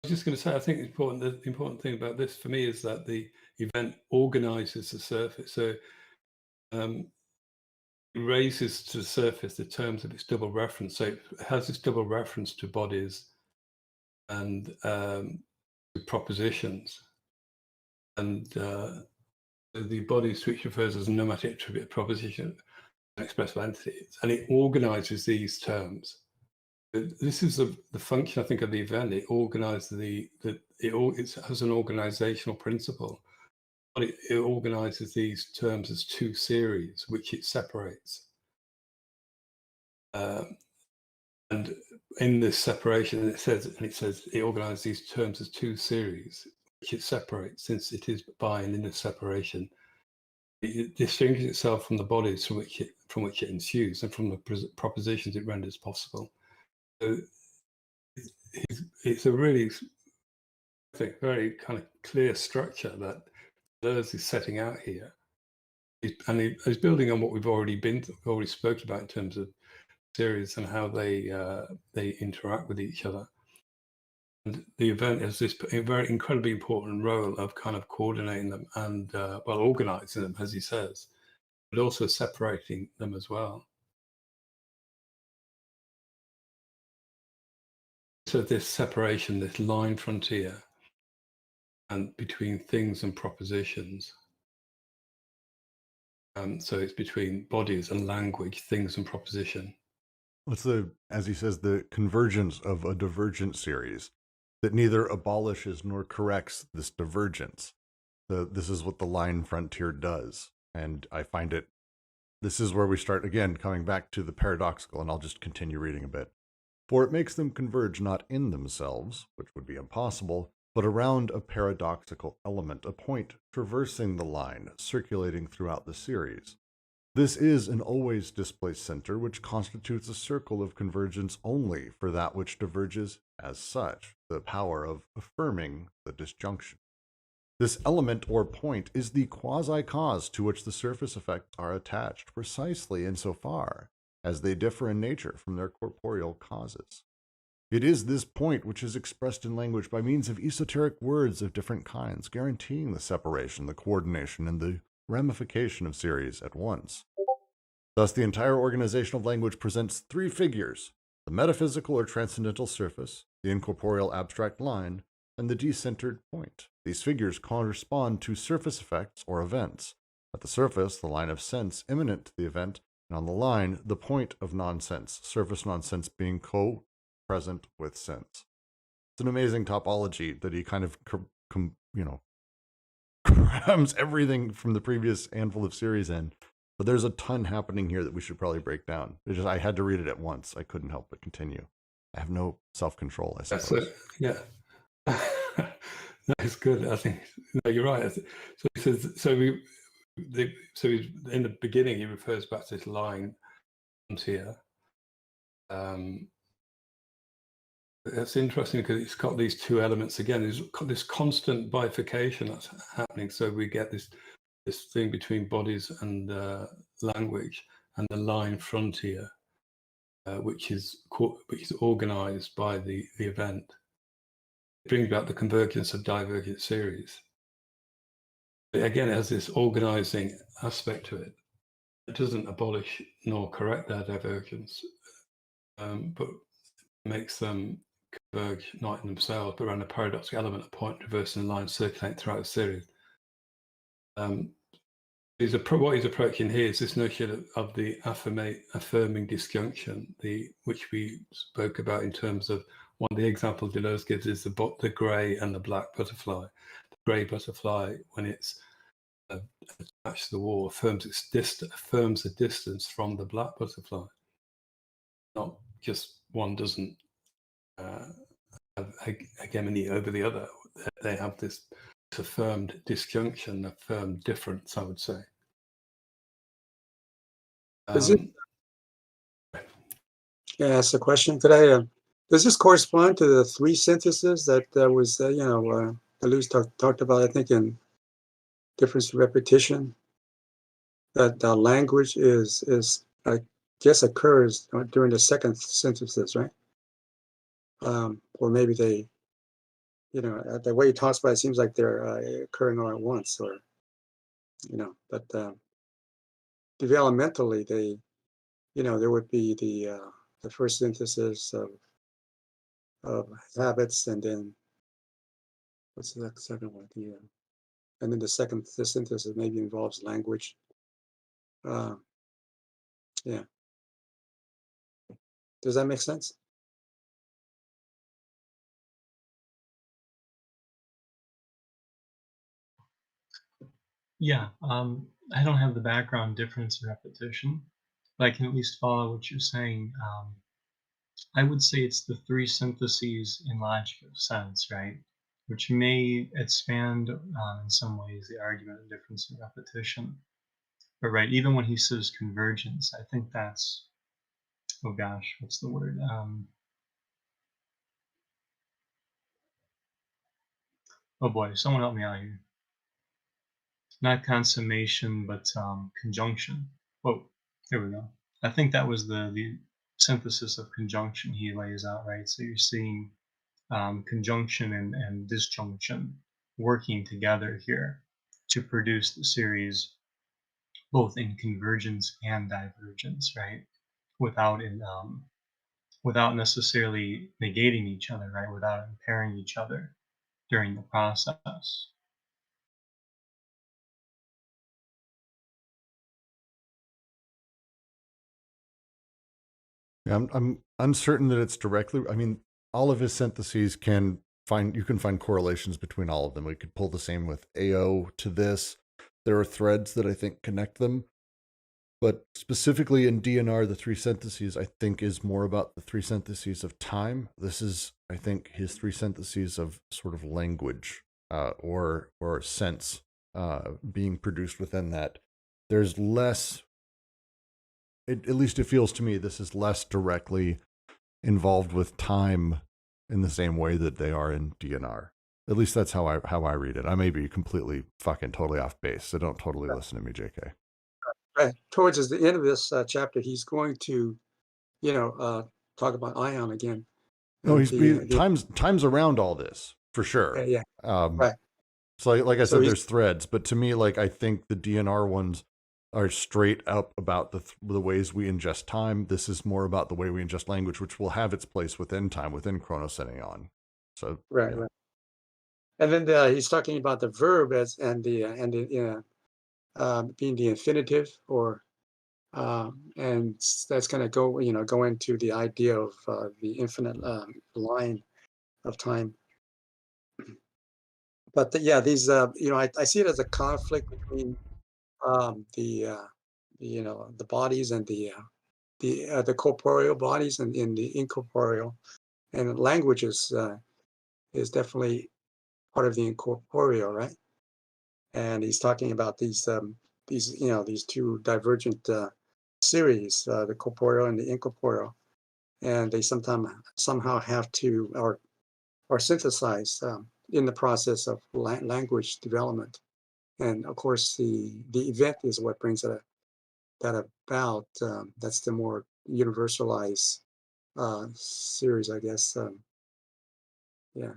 I was just going to say, I think the important thing about this for me is that the event organizes the surface. So it raises to the surface the terms of its double reference. So it has this double reference to bodies and to propositions. And the bodies, which refers as a nomadic attribute, proposition, and expressive entities, and it organizes these terms. This is the function, I think, of the event. It organizes it has an organizational principle. But it organizes these terms as two series, which it separates. And in this separation, it says it organizes these terms as two series, which it separates, since it is by and in a separation. It distinguishes itself from the bodies from which it ensues and from the propositions it renders possible. So it's a really, I think, very kind of clear structure that Deleuze is setting out here, and he's building on what we've already spoke about in terms of series and how they interact with each other. And the event has this a very incredibly important role of kind of coordinating them and, well, organizing them, as he says, but also separating them as well. So this separation, this line frontier, and between things and propositions. So it's between bodies and language, things and proposition. What's the, as he says, the convergence of a divergent series that neither abolishes nor corrects this divergence. This is what the line frontier does. And I find it, this is where we start again, coming back to the paradoxical, and I'll just continue reading a bit. For it makes them converge not in themselves, which would be impossible, but around a paradoxical element, a point traversing the line, circulating throughout the series. This is an always displaced center, which constitutes a circle of convergence only for that which diverges as such, the power of affirming the disjunction. This element or point is the quasi-cause to which the surface effects are attached precisely insofar as they differ in nature from their corporeal causes. It is this point which is expressed in language by means of esoteric words of different kinds, guaranteeing the separation, the coordination, and the ramification of series at once. Thus, the entire organization of language presents three figures: the metaphysical or transcendental surface, the incorporeal abstract line, and the decentered point. These figures correspond to surface effects or events. At the surface, the line of sense imminent to the event, and on the line, the point of nonsense, surface nonsense being co-present with sense. It's an amazing topology that he kind of, crams everything from the previous handful of series in. But there's a ton happening here that we should probably break down. I had to read it at once. I couldn't help but continue. I have no self-control, I suppose. Yeah. That's good. I think no, you're right. So he says, in the beginning he refers back to this line here. It's interesting because it's got these two elements again. There's got this constant bifurcation that's happening. So we get this thing between bodies and language, and the line frontier, which is organized by the event. It brings about the convergence of divergent series. Again, it has this organizing aspect to it. It doesn't abolish nor correct their divergence, but makes them converge not in themselves, but around a paradoxical element, a point traversing the line circulating throughout the series. What he's approaching here is this notion of the affirming disjunction, which we spoke about in terms of one of the examples Deleuze gives is the grey and the black butterfly. The grey butterfly, when it's attached to the wall, affirms the distance from the black butterfly. Not just one doesn't have hegemony over the other. They have this affirmed disjunction, affirmed difference, I would say. Ask a question? Could I? Does this correspond to the three syntheses that was, Deleuze talked about? I think in difference to repetition, that language is I guess occurs during the second synthesis, right? Or maybe they, the way he talks about it, seems like they're occurring all at once, or but developmentally they, there would be the first synthesis of habits, and then what's the second one? And then the synthesis maybe involves language. Yeah. Does that make sense? Yeah, I don't have the background difference in repetition, but I can at least follow what you're saying. I would say it's the three syntheses in logic of sense, right? Which may expand in some ways the argument of difference in repetition. But right, even when he says convergence, I think that's, oh gosh, what's the word? Oh boy, someone help me out here. Not consummation, but conjunction. Oh, here we go. I think that was the synthesis of conjunction he lays out, right? So you're seeing conjunction and disjunction working together here to produce the series both in convergence and divergence, right? Without without necessarily negating each other, right? Without impairing each other during the process. Yeah, I'm uncertain that it's directly. I mean, all of his syntheses you can find correlations between all of them. We could pull the same with AO to this. There are threads that I think connect them. But specifically in DNR, the three syntheses, I think, is more about the three syntheses of time. This is, I think, his three syntheses of sort of language or sense being produced within that. There's less, at least it feels to me, this is less directly involved with time in the same way that they are in DNR. At least that's how I read it. I may be completely fucking totally off base, so don't totally listen to me, JK. Right. Towards the end of this chapter, he's going to, talk about ion again. No, And time's around all this for sure. yeah, right. So like I So said, there's threads, but to me, like I think the DNR ones are straight up about the ways we ingest time. This is more about the way we ingest language, which will have its place within time, within Chronos and Aeon. So right, yeah. right. And then he's talking about the verb as being the infinitive, or and that's going to go into the idea of the infinite line of time. But these I see it as a conflict between the bodies and the corporeal bodies and in the incorporeal, and language is definitely part of the incorporeal, right? And he's talking about these two divergent series, the corporeal and the incorporeal, and they somehow have to or synthesize in the process of language development. And of course, the event is what brings that about. That's the more universalized series, I guess. Yeah.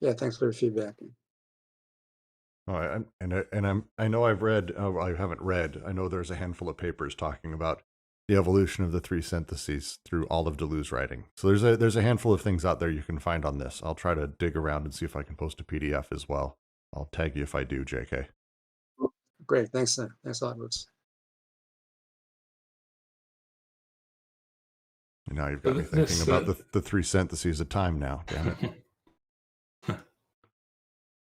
Yeah. Thanks for the feedback. Oh, I know I've read. I haven't read. I know there's a handful of papers talking about the evolution of the three syntheses through all of Deleuze writing. So there's a handful of things out there you can find on this. I'll try to dig around and see if I can post a PDF as well. I'll tag you if I do, JK. Great. Thanks. Thanks a lot, Roots. Now you've got me thinking about the three syntheses of time now. Damn it.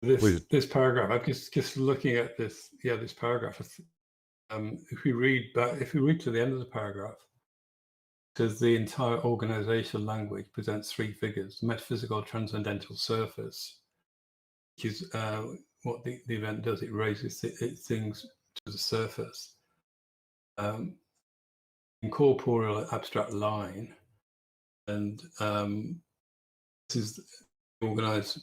This paragraph, I'm just looking at this. Yeah, this paragraph. If we read to the end of the paragraph, it says the entire organizational language presents three figures: metaphysical transcendental surface, which is what the event does. It raises things to the surface. Incorporeal abstract line, and this is organized.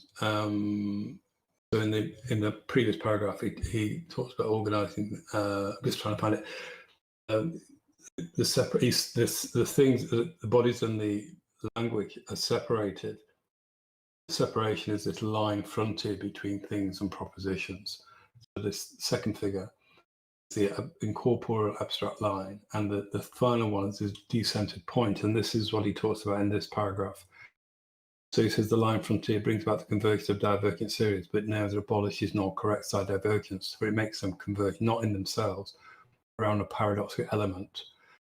So in the previous paragraph, he talks about organizing. I'm just trying to find it. The things, the bodies and the language are separated. The separation is this line frontier between things and propositions. So this second figure is the incorporeal abstract line, and the final one is this decentered point, and this is what he talks about in this paragraph. So he says the line frontier brings about the convergence of divergent series, but now it abolishes non-correct side divergence, where it makes them converge not in themselves, around a paradoxical element,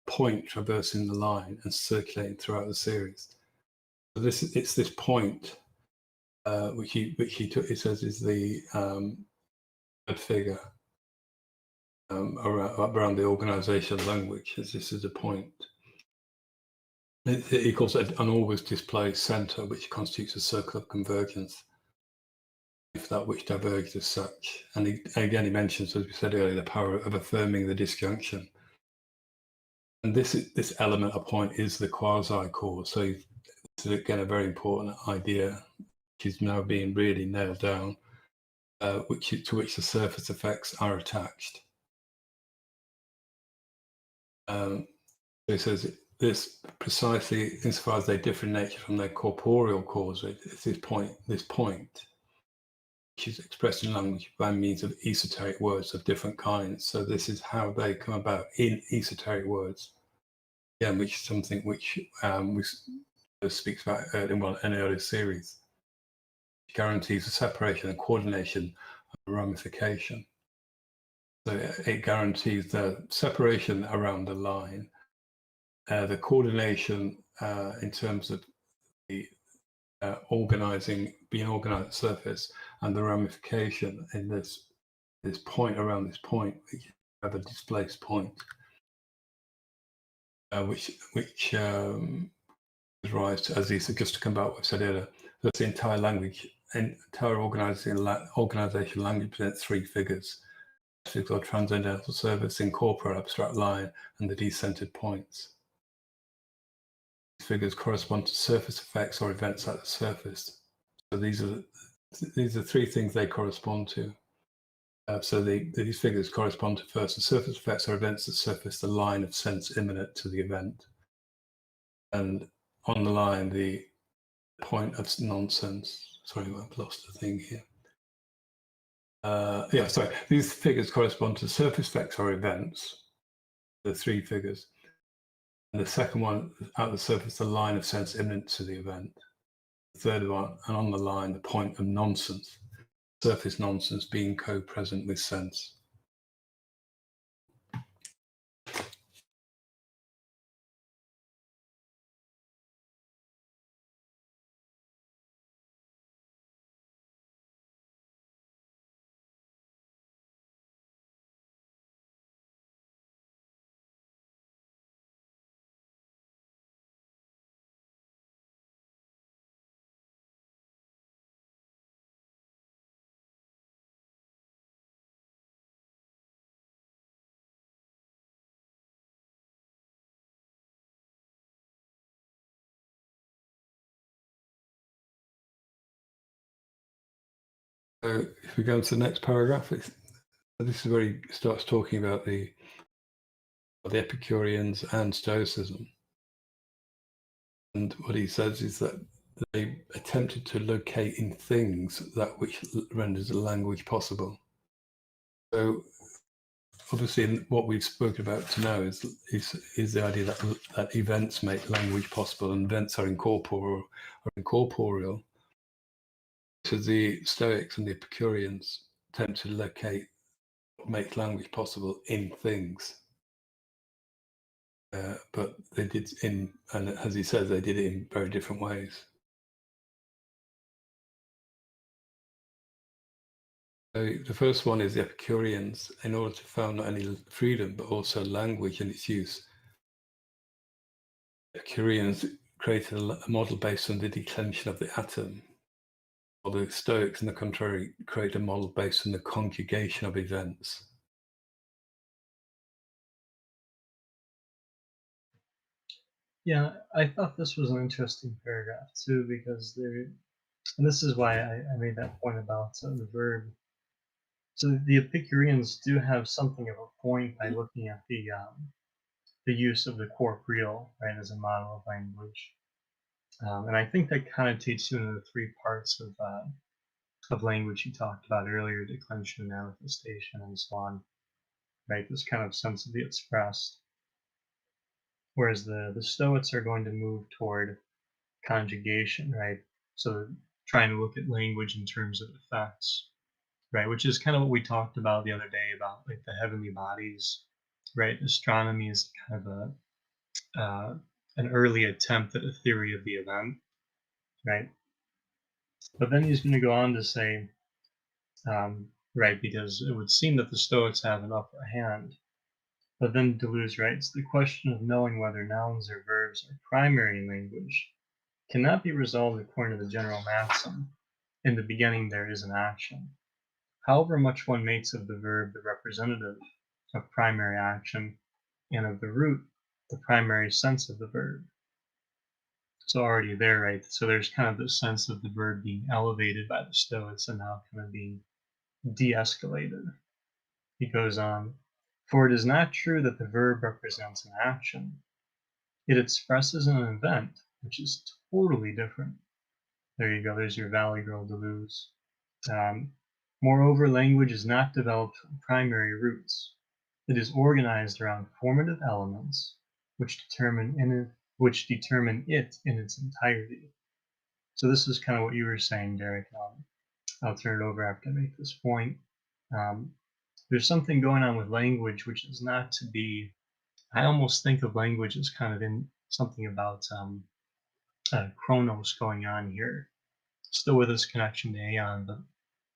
point traversing the line and circulating throughout the series. So it's this point, which he says is the third figure around the organizational language. This is a point. He calls it an always displaced center, which constitutes a circle of convergence, if that which diverges as such. And he mentions, as we said earlier, the power of affirming the disjunction. And this element of point is the quasi-cause. So this is again a very important idea, which is now being really nailed down. to which the surface effects are attached. So he says this precisely insofar as they differ in nature from their corporeal cause. It's this point, which is expressed in language by means of esoteric words of different kinds. So this is how they come about in esoteric words. Yeah, which is something which we speaks about in an earlier series. It guarantees the separation and coordination and ramification. So it guarantees the separation around the line, the coordination in terms of the being organized surface, and the ramification in this point around this point, which you have a displaced point, which gives rise to, as these just to come back what I said earlier, that's the entire language, entire organization language presents three figures: physical transcendental surface, incorporeal abstract line, and the decentered points. These figures correspond to surface effects or events at the surface. So these are three things they correspond to. So these figures correspond to, first, the surface effects or events that surface the line of sense imminent to the event. And on the line, the point of nonsense. Sorry, I've lost the thing here. These figures correspond to surface effects or events, the three figures. And the second one, at the surface, the line of sense imminent to the event. The third one, and on the line, the point of nonsense, surface nonsense being co-present with sense. So if we go to the next paragraph, this is where he starts talking about the Epicureans and Stoicism. And what he says is that they attempted to locate in things that which renders a language possible. So obviously what we've spoken about to now is the idea that events make language possible, and events are incorporeal. So the Stoics and the Epicureans attempt to locate what makes language possible in things. But they did and as he says, they did it in very different ways. So the first one is the Epicureans. In order to found not only freedom, but also language and its use, Epicureans created a model based on the declension of the atom, while the Stoics, on the contrary, create a model based on the conjugation of events. Yeah, I thought this was an interesting paragraph too, because and this is why I made that point about the verb. So the Epicureans do have something of a point by looking at the use of the corporeal, right, as a model of language. And I think that kind of takes you into the three parts of language you talked about earlier: declension, manifestation, and so on. Right, this kind of sense of the expressed. Whereas the Stoics are going to move toward conjugation, right? So trying to look at language in terms of effects, right? Which is kind of what we talked about the other day about like the heavenly bodies, right? Astronomy is kind of an early attempt at a theory of the event, right? But then he's going to go on to say, right, because it would seem that the Stoics have an upper hand. But then Deleuze writes, the question of knowing whether nouns or verbs are primary in language cannot be resolved according to the general maxim, in the beginning there is an action. However much one makes of the verb the representative of primary action, and of the root the primary sense of the verb. So already there, right? So there's kind of the sense of the verb being elevated by the Stoics and now kind of being de-escalated. He goes on, for it is not true that the verb represents an action. It expresses an event, which is totally different. There you go, there's your Valley Girl Deleuze. Moreover, language is not developed from primary roots. It is organized around formative elements which determine it in its entirety. So this is kind of what you were saying, Derek. I'll turn it over after I make this point. There's something going on with language which is not to be. I almost think of language as kind of in something about chronos going on here. Still with this connection to aeon, but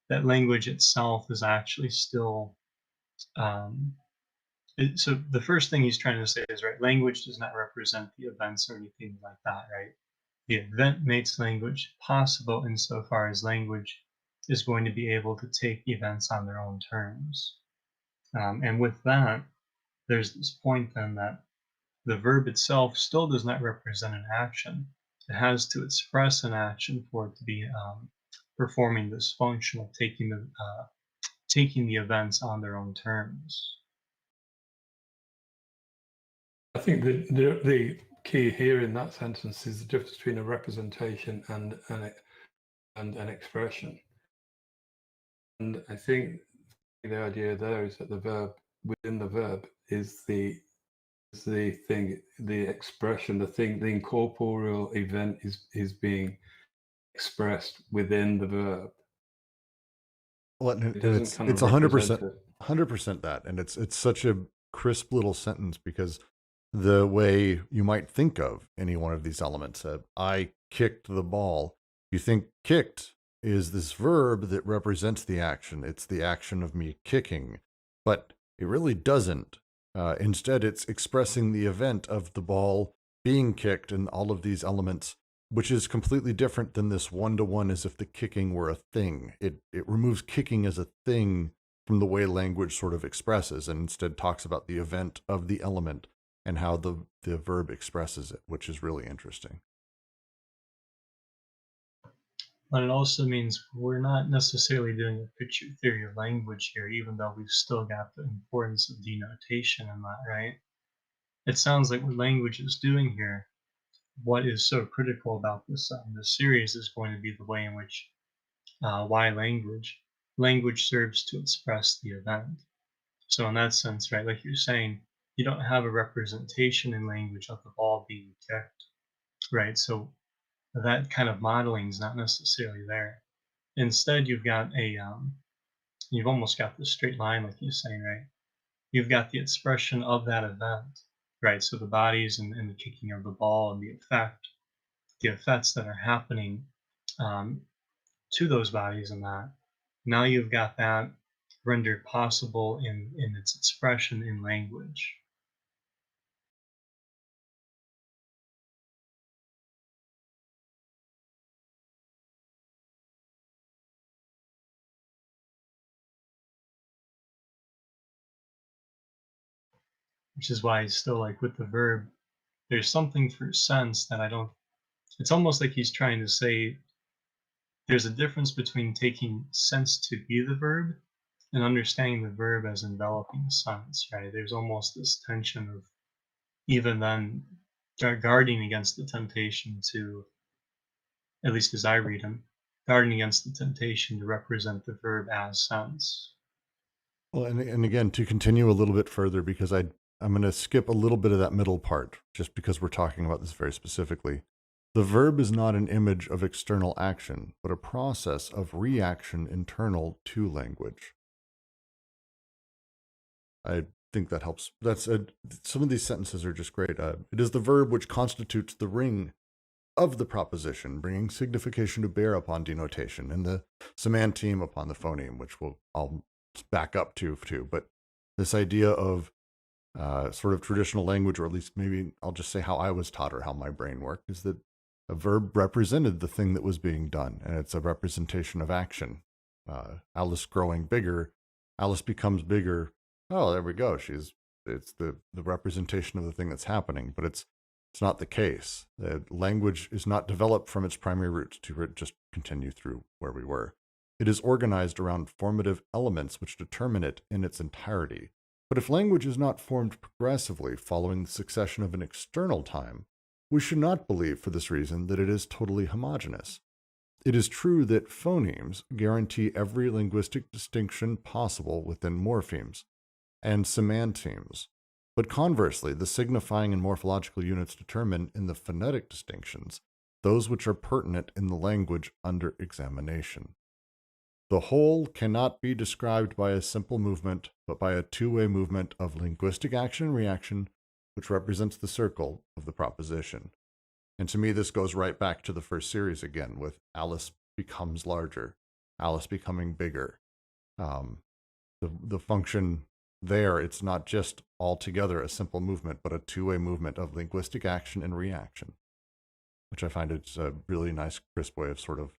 that language itself is actually still. So the first thing he's trying to say is, right, language does not represent the events or anything like that, right? The event makes language possible insofar as language is going to be able to take events on their own terms. And with that, there's this point then that the verb itself still does not represent an action. It has to express an action for it to be performing this function of taking the events on their own terms. I think the key here in that sentence is the difference between a representation and an expression. And I think the idea there is that the verb within the verb is the thing, the expression, the thing, the incorporeal event is being expressed within the verb. Well, and It doesn't it's kind of 100% that, and it's such a crisp little sentence because the way you might think of any one of these elements, I kicked the ball. You think kicked is this verb that represents the action. It's the action of me kicking, but it really doesn't. Instead, it's expressing the event of the ball being kicked and all of these elements, which is completely different than this one-to-one as if the kicking were a thing. It removes kicking as a thing from the way language sort of expresses and instead talks about the event of the element and how the verb expresses it, which is really interesting. But it also means we're not necessarily doing a picture theory of language here, even though we've still got the importance of denotation in that, right? It sounds like what language is doing here, what is so critical about this series is going to be the way in which, why language serves to express the event. So in that sense, right, like you're saying, you don't have a representation in language of the ball being kicked, right? So that kind of modeling is not necessarily there. Instead, you've got you've almost got the straight line, like you're saying, right? You've got the expression of that event, right? So the bodies and the kicking of the ball and the effects that are happening to those bodies and that. Now you've got that rendered possible in its expression in language. Which is why he's still like with the verb, there's something through sense that it's almost like he's trying to say there's a difference between taking sense to be the verb and understanding the verb as enveloping sense, right? There's almost this tension of even then guarding against the temptation to, at least as I read him, guarding against the temptation to represent the verb as sense. Well, and again, to continue a little bit further, because I'm going to skip a little bit of that middle part, just because we're talking about this very specifically. The verb is not an image of external action, but a process of reaction internal to language. I think that helps. Some of these sentences are just great. It is the verb which constitutes the ring of the proposition, bringing signification to bear upon denotation, and the semanteme upon the phoneme, which I'll back up to too. But this idea of sort of traditional language, or at least maybe I'll just say how I was taught or how my brain worked, is that a verb represented the thing that was being done, and it's a representation of action. Alice growing bigger, Alice becomes bigger. Oh, there we go. It's the representation of the thing that's happening, but it's not the case. Language is not developed from its primary roots to just continue through where we were. It is organized around formative elements which determine it in its entirety. But if language is not formed progressively following the succession of an external time, we should not believe for this reason that it is totally homogeneous. It is true that phonemes guarantee every linguistic distinction possible within morphemes and semantemes, but conversely, the signifying and morphological units determine in the phonetic distinctions those which are pertinent in the language under examination. The whole cannot be described by a simple movement, but by a two-way movement of linguistic action and reaction, which represents the circle of the proposition. And to me, this goes right back to the first series again, with Alice becomes larger, Alice becoming bigger. The function there, it's not just altogether a simple movement, but a two-way movement of linguistic action and reaction, which I find it's a really nice, crisp way of sort of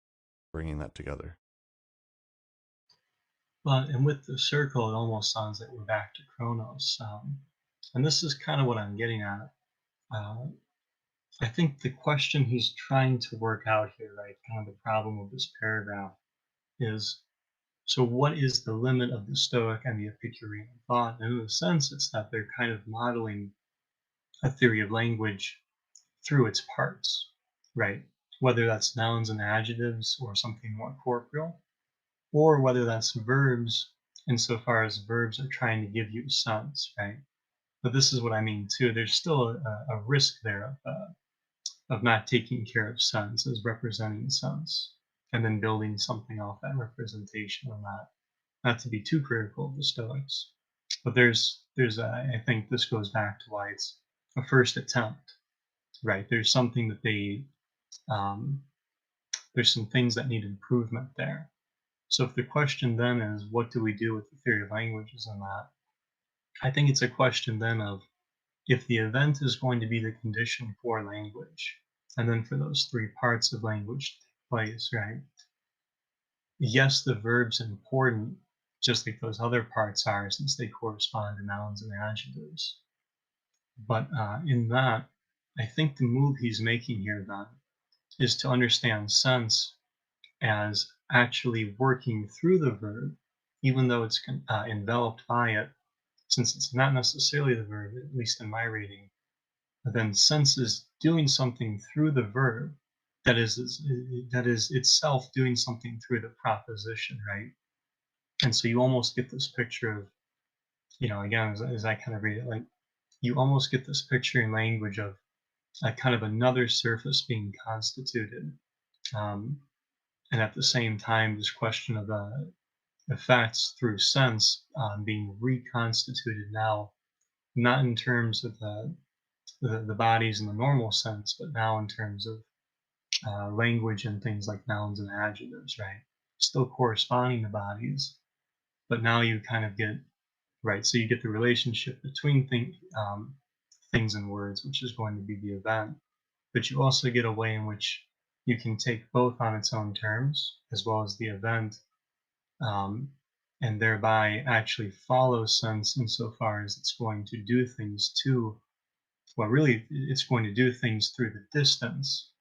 bringing that together. Well, and with the circle, it almost sounds like we're back to Chronos. And this is kind of what I'm getting at. I think the question he's trying to work out here, right, kind of the problem with this paragraph is, so what is the limit of the Stoic and the Epicurean thought? And in a sense, it's that they're kind of modeling a theory of language through its parts, right? Whether that's nouns and adjectives or something more corporeal, or whether that's verbs, insofar as verbs are trying to give you a sense, right? But this is what I mean too. There's still a risk there of not taking care of sense as representing sense, and then building something off that representation or not to be too critical of the Stoics. But I think this goes back to why it's a first attempt, right? There's something that there's some things that need improvement there. So if the question then is, what do we do with the theory of languages and that? I think it's a question then of, if the event is going to be the condition for language, and then for those three parts of language to take place, right? Yes, the verb's important, just like those other parts are, since they correspond to nouns and adjectives. But in that, I think the move he's making here then is to understand sense as actually working through the verb, even though it's enveloped by it, since it's not necessarily the verb, at least in my reading. But then sense is doing something through the verb that is itself doing something through the proposition, right? And so you almost get this picture of, again, as I kind of read it, like you almost get this picture in language of a kind of another surface being constituted. And at the same time, this question of effects through sense being reconstituted now, not in terms of the bodies in the normal sense, but now in terms of language and things like nouns and adjectives, right? Still corresponding to bodies, but now you kind of get, right, so you get the relationship between things and words, which is going to be the event, but you also get a way in which you can take both on its own terms, as well as the event, and thereby actually follow sense insofar as it's going to do things really, it's going to do things through the distance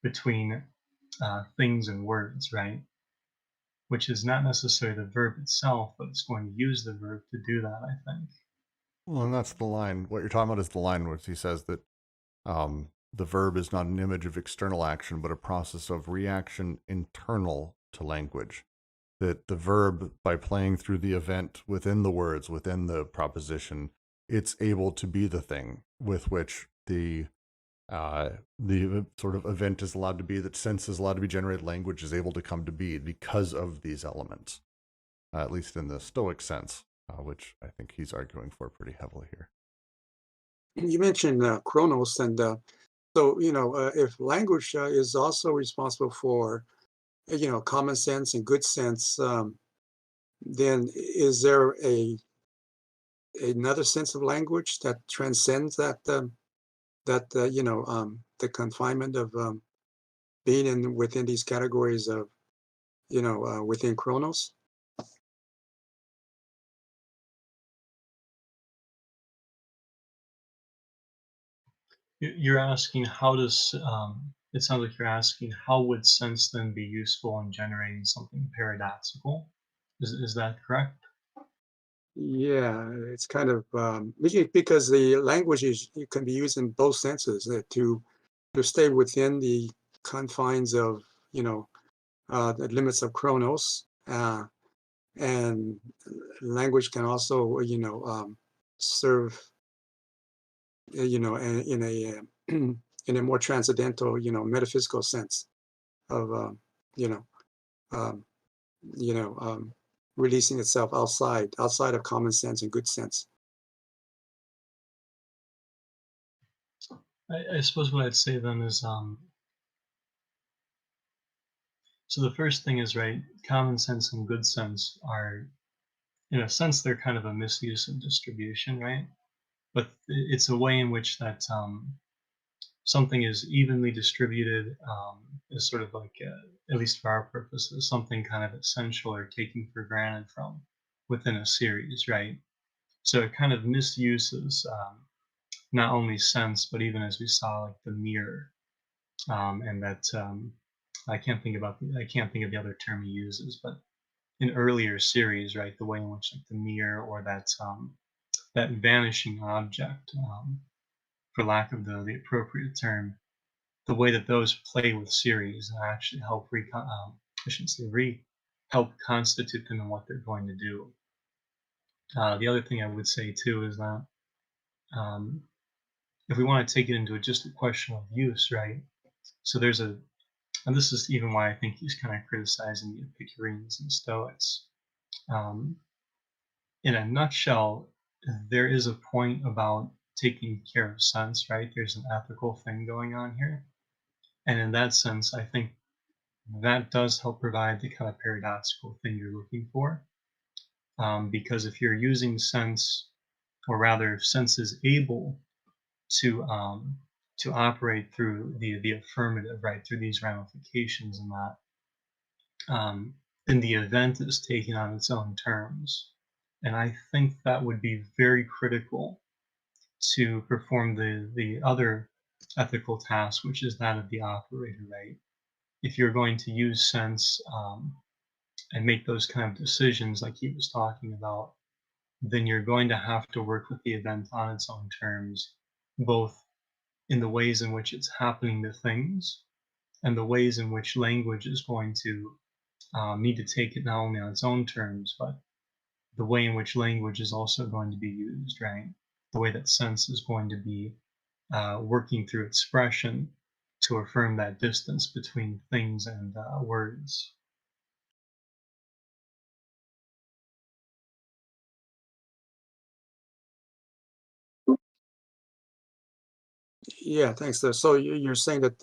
between things and words, right? Which is not necessarily the verb itself, but it's going to use the verb to do that, I think. Well, and that's the line. What you're talking about is the line where he says that the verb is not an image of external action, but a process of reaction internal to language. That the verb, by playing through the event within the words, within the proposition, it's able to be the thing with which the sort of event is allowed to be, that sense is allowed to be generated, language is able to come to be because of these elements, at least in the Stoic sense, which I think he's arguing for pretty heavily here. You mentioned Chronos, and so if language is also responsible for common sense and good sense, then is there another sense of language that transcends the confinement of being within these categories of within Chronos? You're asking, how does it sounds like you're asking how would sense then be useful in generating something paradoxical? Is that correct? Yeah, it's kind of because the language it can be used in both senses to stay within the confines of the limits of chronos, and language can also serve in a in a more transcendental metaphysical sense of you know um, you know releasing itself outside of common sense and good sense. I suppose what I'd say then is so the first thing is right, common sense and good sense are in a sense they're kind of a misuse of distribution, right? But it's a way in which that something is evenly distributed is sort of like, at least for our purposes, something kind of essential or taken for granted from within a series, right? So it kind of misuses not only sense, but even as we saw, like the mirror, and that I can't think of the other term he uses, but in earlier series, right, the way in which like the mirror or that vanishing object, for lack of the appropriate term, the way that those play with series and actually help I shouldn't say help constitute them and what they're going to do. The other thing I would say too is that um, if we want to take it into just a question of use, right? So and this is even why I think he's kind of criticizing the Epicureans and Stoics. Um, in a nutshell, there is a point about taking care of sense, right? There's an ethical thing going on here. And in that sense, I think that does help provide the kind of paradoxical thing you're looking for. Because if you're using sense, or rather, if sense is able to operate through the affirmative, right, through these ramifications and that, then the event is taken on its own terms. And I think that would be very critical to perform the other ethical task, which is that of the operator, right? If you're going to use sense and make those kind of decisions like he was talking about, then you're going to have to work with the event on its own terms, both in the ways in which it's happening to things and the ways in which language is going to need to take it not only on its own terms, but the way in which language is also going to be used, right? The way that sense is going to be working through expression to affirm that distance between things and words. Yeah, thanks. So you're saying that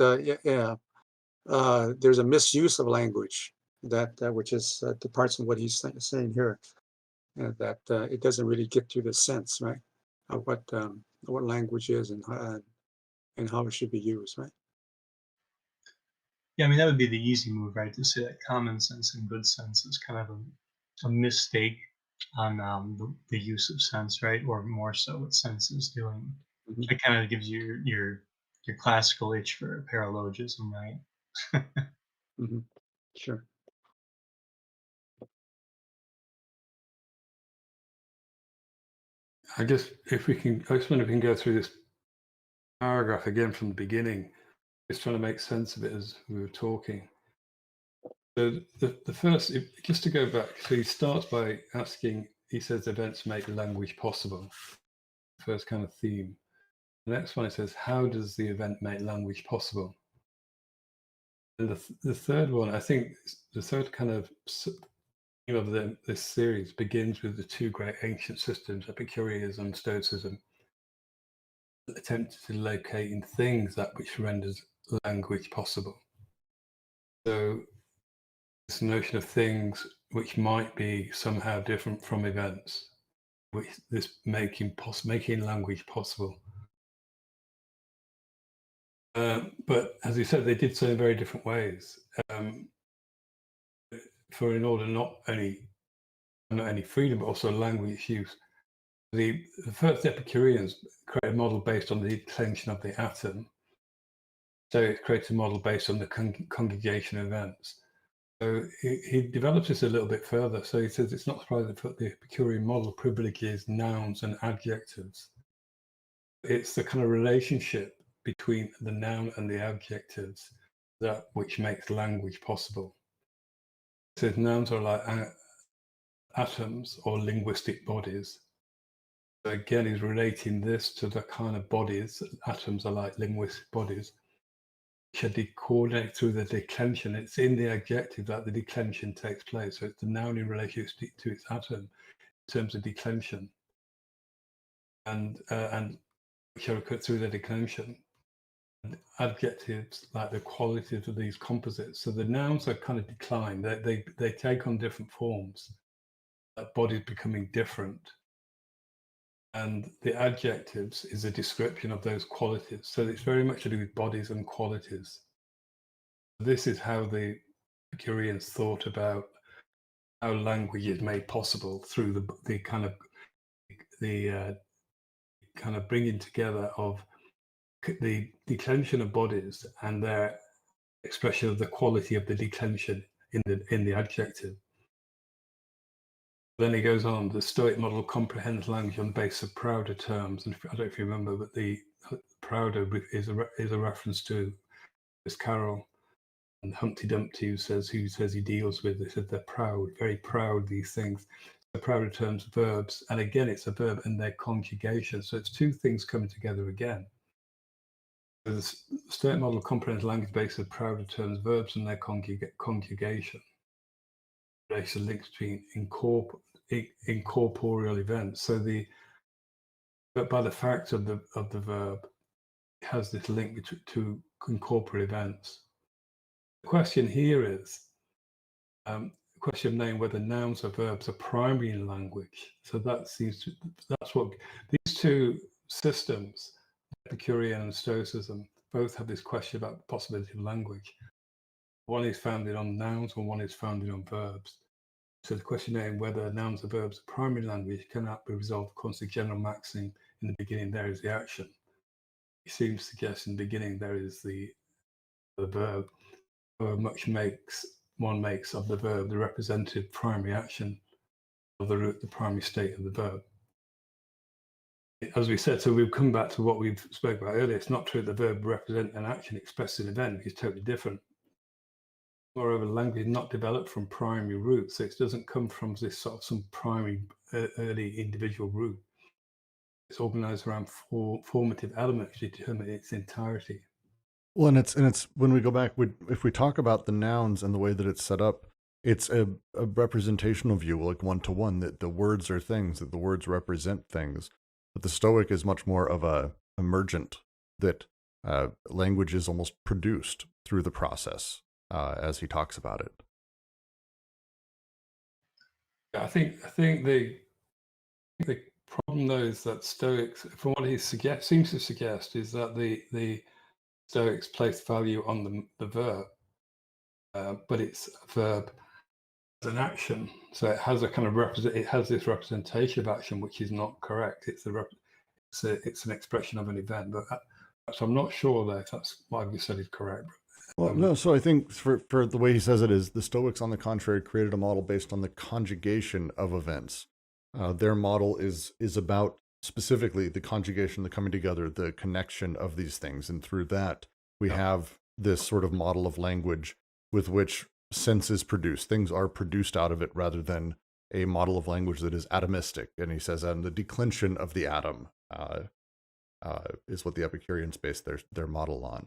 there's a misuse of language that which is departs from what he's saying here, that it doesn't really get to the sense, right, of what language is and how it should be used, right? Yeah, I mean, that would be the easy move, right? To say that common sense and good sense is kind of a mistake on the use of sense, right? Or more so what sense is doing. Mhm. It kind of gives you your classical itch for paralogism, right? Mhm. Sure. I just wonder if we can go through this paragraph again from the beginning, just trying to make sense of it as we were talking. So the first, just to go back, so he starts by asking, he says events make language possible. First kind of theme. The next one, it says, how does the event make language possible? And the third one, I think the third kind of theme of this series begins with the two great ancient systems, Epicureanism and Stoicism, attempted to locate in things that which renders language possible. So this notion of things which might be somehow different from events, which this making language possible. But as you said, they did so in very different ways. For in order not only freedom, but also language use. The first Epicureans created a model based on the extension of the atom. Stoics create a model based on the congregation of events. So he develops this a little bit further. So he says it's not surprising that the Epicurean model privileges nouns and adjectives. It's the kind of relationship between the noun and the adjectives that which makes language possible. It says nouns are like atoms or linguistic bodies. So again, he's relating this to the kind of bodies. Atoms are like linguistic bodies, which are coordinated through the declension. It's in the adjective that the declension takes place. So it's the noun in relationship to its atom in terms of declension, and which are occurred through the declension. And adjectives like the qualities of these composites. So the nouns are kind of declined. They take on different forms. Bodies becoming different. And the adjectives is a description of those qualities. So it's very much to do with bodies and qualities. This is how the Epicureans thought about how language is made possible through the kind of bringing together of the declension of bodies and their expression of the quality of the declension in the adjective. Then he goes on, the Stoic model comprehends language on the basis of prouder terms. And I don't know if you remember, but the prouder is a reference to this Carol and Humpty Dumpty, who says he deals with. They said they're proud, very proud, these things. The prouder terms, verbs. And again, it's a verb and their conjugation. So it's two things coming together again. So the Stoic model comprehends language based on prouder terms, verbs and their conjugation. There's a link between incorporeal events. So but by the fact of the verb, it has this link to incorporeal events. The question here is the question of knowing whether nouns or verbs are primary in language. So that's what these two systems, Epicurean and Stoicism, both have this question about the possibility of language. One is founded on nouns and one is founded on verbs. So the question of whether nouns or verbs are primary language cannot be resolved according to the general maxim in the beginning there is the action. It seems to suggest in the beginning there is the verb, however much one makes of the verb the representative primary action of the primary state of the verb. As we said, so we've come back to what we've spoke about earlier. It's not true that the verb represents an action expressed an event, it's totally different. Moreover, language is not developed from primary roots, so it doesn't come from this sort of some primary early individual root. It's organized around formative elements to determine its entirety. Well, and it's when we go back, if we talk about the nouns and the way that it's set up, it's a representational view, like one-to-one, that the words are things, that the words represent things. But the Stoic is much more of a emergent, that language is almost produced through the process, as he talks about it. I think the problem though is that Stoics, from what he seems to suggest, is that the Stoics place value on the verb, but it's a verb as an action, so it has a kind of it has this representation of action, which is not correct. It's an expression of an event, but so I'm not sure that if that's what we said is correct. Well, no, so I think for the way he says it is, the Stoics, on the contrary, created a model based on the conjugation of events. Their model is about specifically the conjugation, the coming together, the connection of these things. And through that, we have this sort of model of language with which sense is produced. Things are produced out of it rather than a model of language that is atomistic. And he says, the declension of the atom is what the Epicureans base their model on.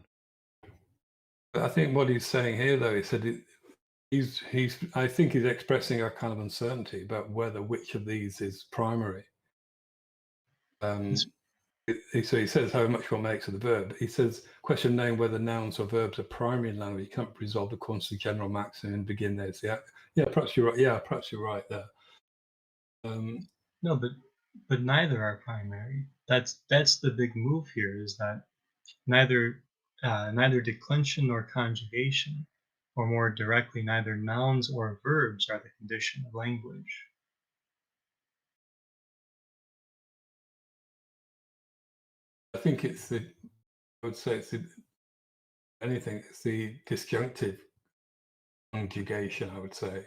I think what he's saying here, though, he said I think he's expressing a kind of uncertainty about which of these is primary. So he says how much one makes of the verb. He says, question knowing whether nouns or verbs are primary in language can't be resolved according to the general maxim and begin there. Yeah, perhaps you're right. Yeah, perhaps you're right there. No, but neither are primary. That's the big move here, is that neither declension nor conjugation, or more directly, neither nouns or verbs are the condition of language. I think I would say it's anything. It's the disjunctive conjugation, I would say.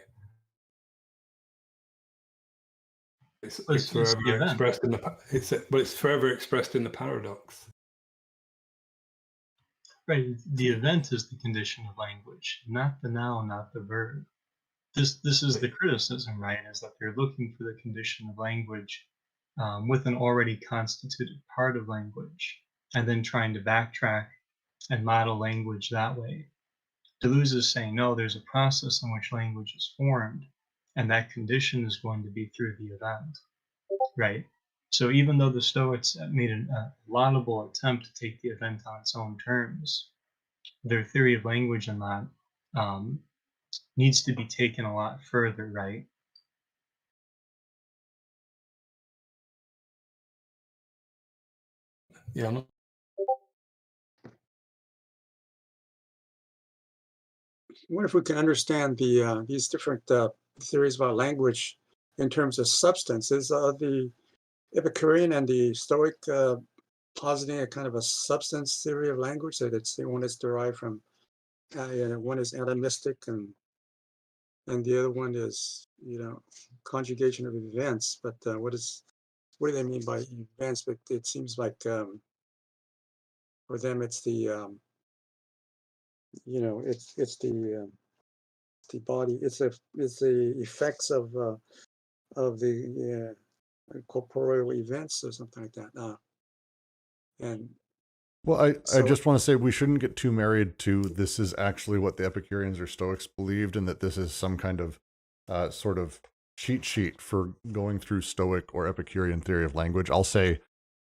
It's It's the forever event. expressed in it's forever expressed in the paradox. Right. The event is the condition of language, not the noun, not the verb. This is the criticism, right? Is that they're looking for the condition of language with an already constituted part of language, and then trying to backtrack and model language that way. Deleuze is saying, no, there's a process in which language is formed, and that condition is going to be through the event, right? So even though the Stoics made a laudable attempt to take the event on its own terms, their theory of language and that needs to be taken a lot further, right? Yeah, I wonder if we can understand these different theories about language in terms of substances. The Epicurean and the Stoic positing a kind of a substance theory of language, that one is derived from, one is atomistic, and the other one is, conjugation of events. But what do they mean by events? But it seems like for them it's the the body. It's the effects of the corporeal events or something like that. And Well, I so just want to say we shouldn't get too married to this is actually what the Epicureans or Stoics believed, and that this is some kind of sort of cheat sheet for going through Stoic or Epicurean theory of language. I'll say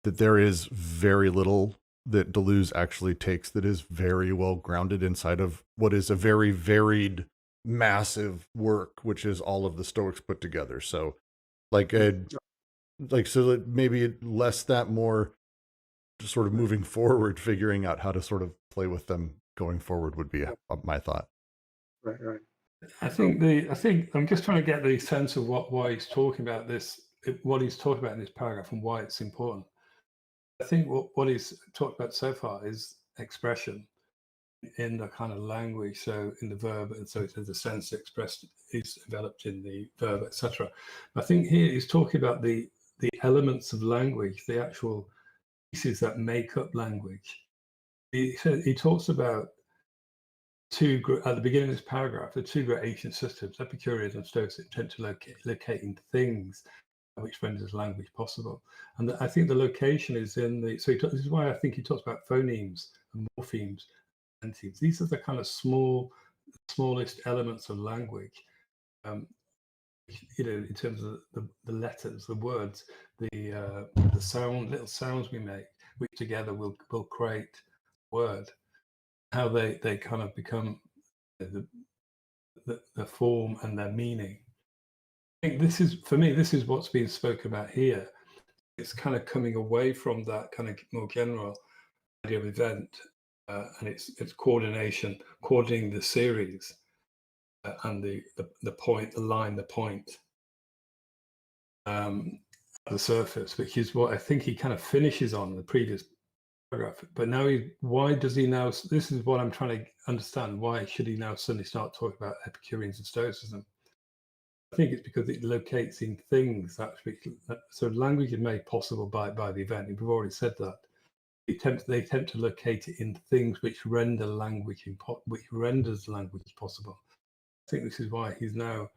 that there is very little that Deleuze actually takes that is very well grounded inside of what is a very varied, massive work, which is all of the Stoics put together. So, so that maybe less that, more just sort of moving forward, figuring out how to sort of play with them going forward would be my thought. right. I think I'm just trying to get the sense of why he's talking about this, what he's talking about in this paragraph, and why it's important. I think what he's talked about so far is expression in the kind of language, so in the verb, and so the sense expressed is developed in the verb, etc. I think here he's talking about the elements of language, the actual pieces that make up language. He talks about at the beginning of this paragraph, the two great ancient systems, Epicureans and Stoicism, tend to locate in things, which renders language possible. And I think the location is in the, so this is why I think he talks about phonemes and morphemes and enthemes. These are the kind of smallest elements of language, in terms of the letters, the words, the little sounds we make, which together will create a word. How they kind of become the form and their meaning. I think this is what's being spoken about here. It's kind of coming away from that kind of more general idea of event, and it's coordinating the series and the point, the line, the point, the surface, which is what I think he kind of finishes on in the previous paragraph. But now why does he now? This is what I'm trying to understand. Why should he now suddenly start talking about Epicureans and Stoicism? I think it's because it locates in things actually. So language is made possible by the event. We've already said that. They attempt to locate it in things which render language which renders language possible. I think this is why he's now.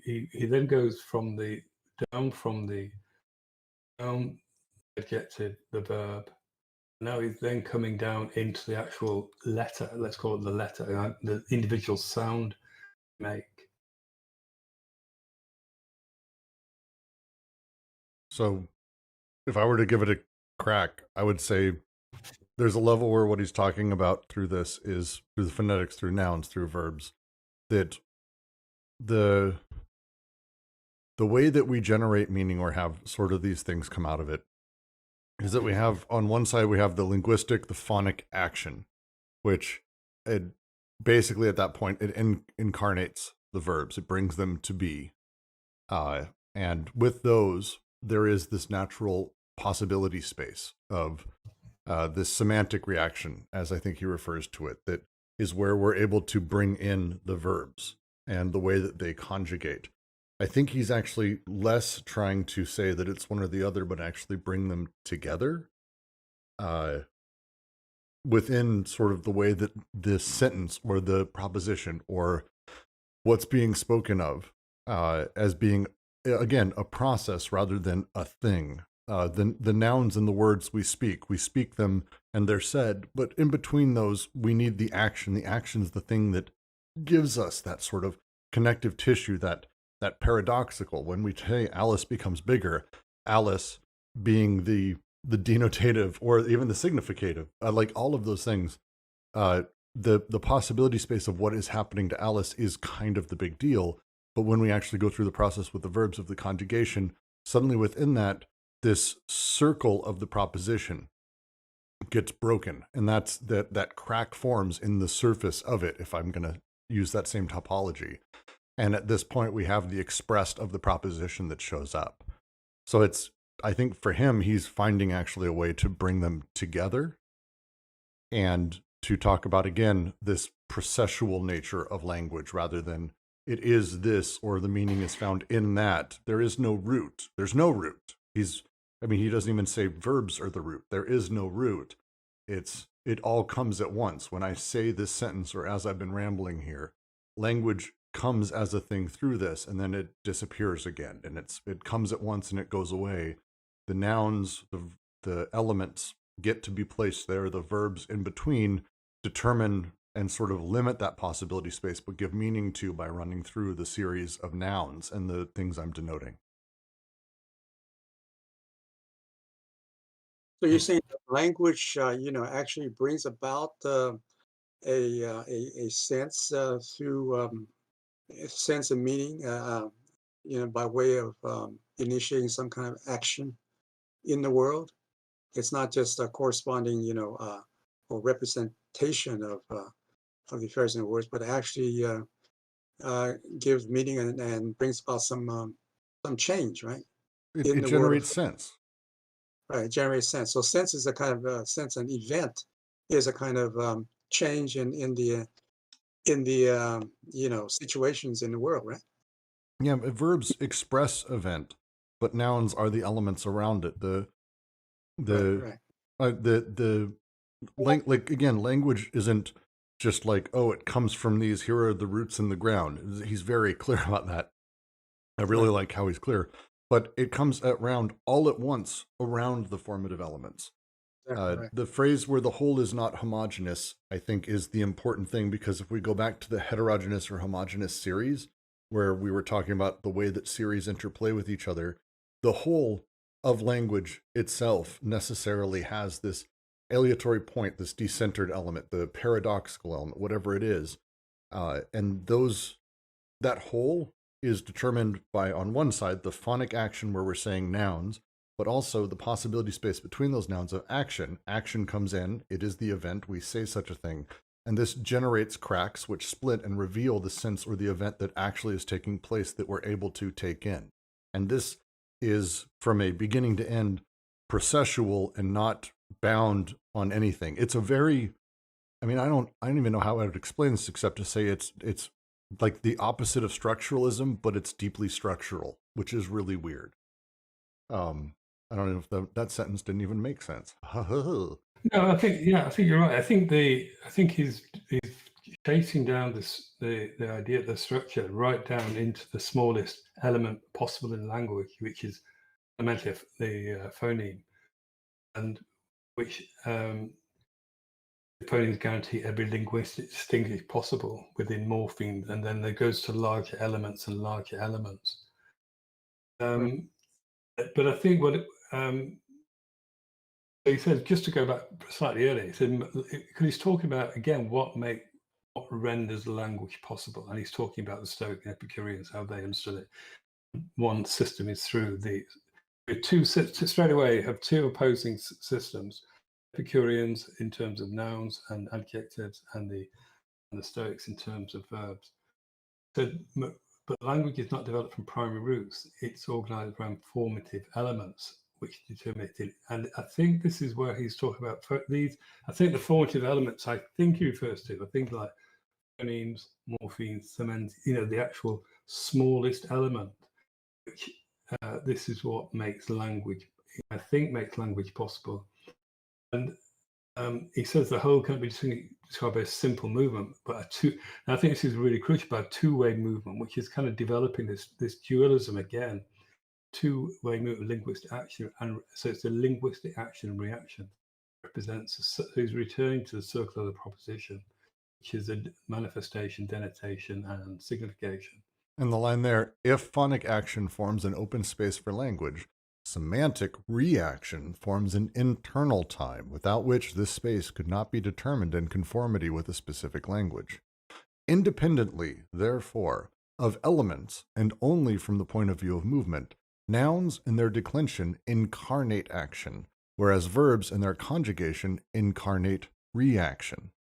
He then goes from the noun adjective, the verb. Now he's then coming down into the actual letter. Let's call it the letter, the individual sound make. So if I were to give it a crack, I would say there's a level where what he's talking about through this is through the phonetics, through nouns, through verbs, that the way that we generate meaning or have sort of these things come out of it is that we have, on one side, we have the linguistic, the phonic action, which it basically at that point, it incarnates the verbs. It brings them to be. And with those, there is this natural possibility space of this semantic reaction, as I think he refers to it, that is where we're able to bring in the verbs and the way that they conjugate. I think he's actually less trying to say that it's one or the other, but actually bring them together within sort of the way that this sentence or the proposition or what's being spoken of as being, again, a process rather than a thing. The nouns and the words we speak them and they're said, but in between those, we need the action. The action is the thing that gives us that sort of connective tissue, that paradoxical. When we say Alice becomes bigger, Alice being the denotative or even the significative, like all of those things, the possibility space of what is happening to Alice is kind of the big deal. But when we actually go through the process with the verbs of the conjugation, suddenly within that, this circle of the proposition gets broken, and that's that crack forms in the surface of it, if I'm going to use that same topology. And at this point, we have the expressed of the proposition that shows up. So it's, I think for him, he's finding actually a way to bring them together and to talk about, again, this processual nature of language rather than it is this or the meaning is found in that. There is no root. There's no root. He doesn't even say verbs are the root. There is no root. It all comes at once. When I say this sentence or as I've been rambling here, language comes as a thing through this and then it disappears again. And it comes at once and it goes away. The nouns, the elements get to be placed there. The verbs in between determine and sort of limit that possibility space, but give meaning to by running through the series of nouns and the things I'm denoting. So you're saying that language, actually brings about a sense through a sense of meaning, by way of initiating some kind of action in the world. It's not just a corresponding, or representation of the affairs in the words, but actually gives meaning and brings about some change, right? It generates sense. Right, it generates sense. So sense is a kind of sense, an event is a kind of change in the situations in the world, right? Yeah, verbs express event, but nouns are the elements around it. Language isn't just like, oh, it comes from these. Here are the roots in the ground. He's very clear about that. I really like how he's clear. But it comes around all at once around the formative elements. Right. The phrase where the whole is not homogeneous, I think, is the important thing, because if we go back to the heterogeneous or homogeneous series, where we were talking about the way that series interplay with each other, the whole of language itself necessarily has this aleatory point, this decentered element, the paradoxical element, whatever it is. And that whole is determined by, on one side, the phonic action where we're saying nouns, but also the possibility space between those nouns of action. Action comes in, it is the event, we say such a thing, and this generates cracks which split and reveal the sense or the event that actually is taking place that we're able to take in. And this is, from a beginning to end, processual and not bound on anything. It's a very, I don't even know how I would explain this except to say it's like the opposite of structuralism, but it's deeply structural, which is really weird. I don't know if that sentence didn't even make sense. No, I think you're right. I think he's chasing down the idea, the structure, right down into the smallest element possible in language, which is the phoneme, and which the phonemes guarantee every linguistic distinction possible within morphemes, and then it goes to larger elements and larger elements. But I think what he says, just to go back slightly earlier, he said, because he's talking about, again, what renders the language possible, and he's talking about the Stoic and Epicureans, how they understood it. One system is through straight away have two opposing systems: Epicureans in terms of nouns and adjectives, and the Stoics in terms of verbs. So, but language is not developed from primary roots; it's organized around formative elements, which determine it. And I think this is where he's talking about these. I think the formative elements, I think he refers to, I think like phonemes, morphemes, semantic, the actual smallest element, which this is what makes language, I think, makes language possible. And he says the whole can be described as simple movement, but I think this is really crucial, about two-way movement, which is kind of developing this dualism again, two-way movement, linguistic action, and so it's a linguistic action and reaction. Represents who's returning to the circle of the proposition, which is a manifestation, denotation, and signification. And the line there, if phonic action forms an open space for language, semantic reaction forms an internal time without which this space could not be determined in conformity with a specific language. Independently, therefore, of elements and only from the point of view of movement, nouns in their declension incarnate action, whereas verbs in their conjugation incarnate reaction.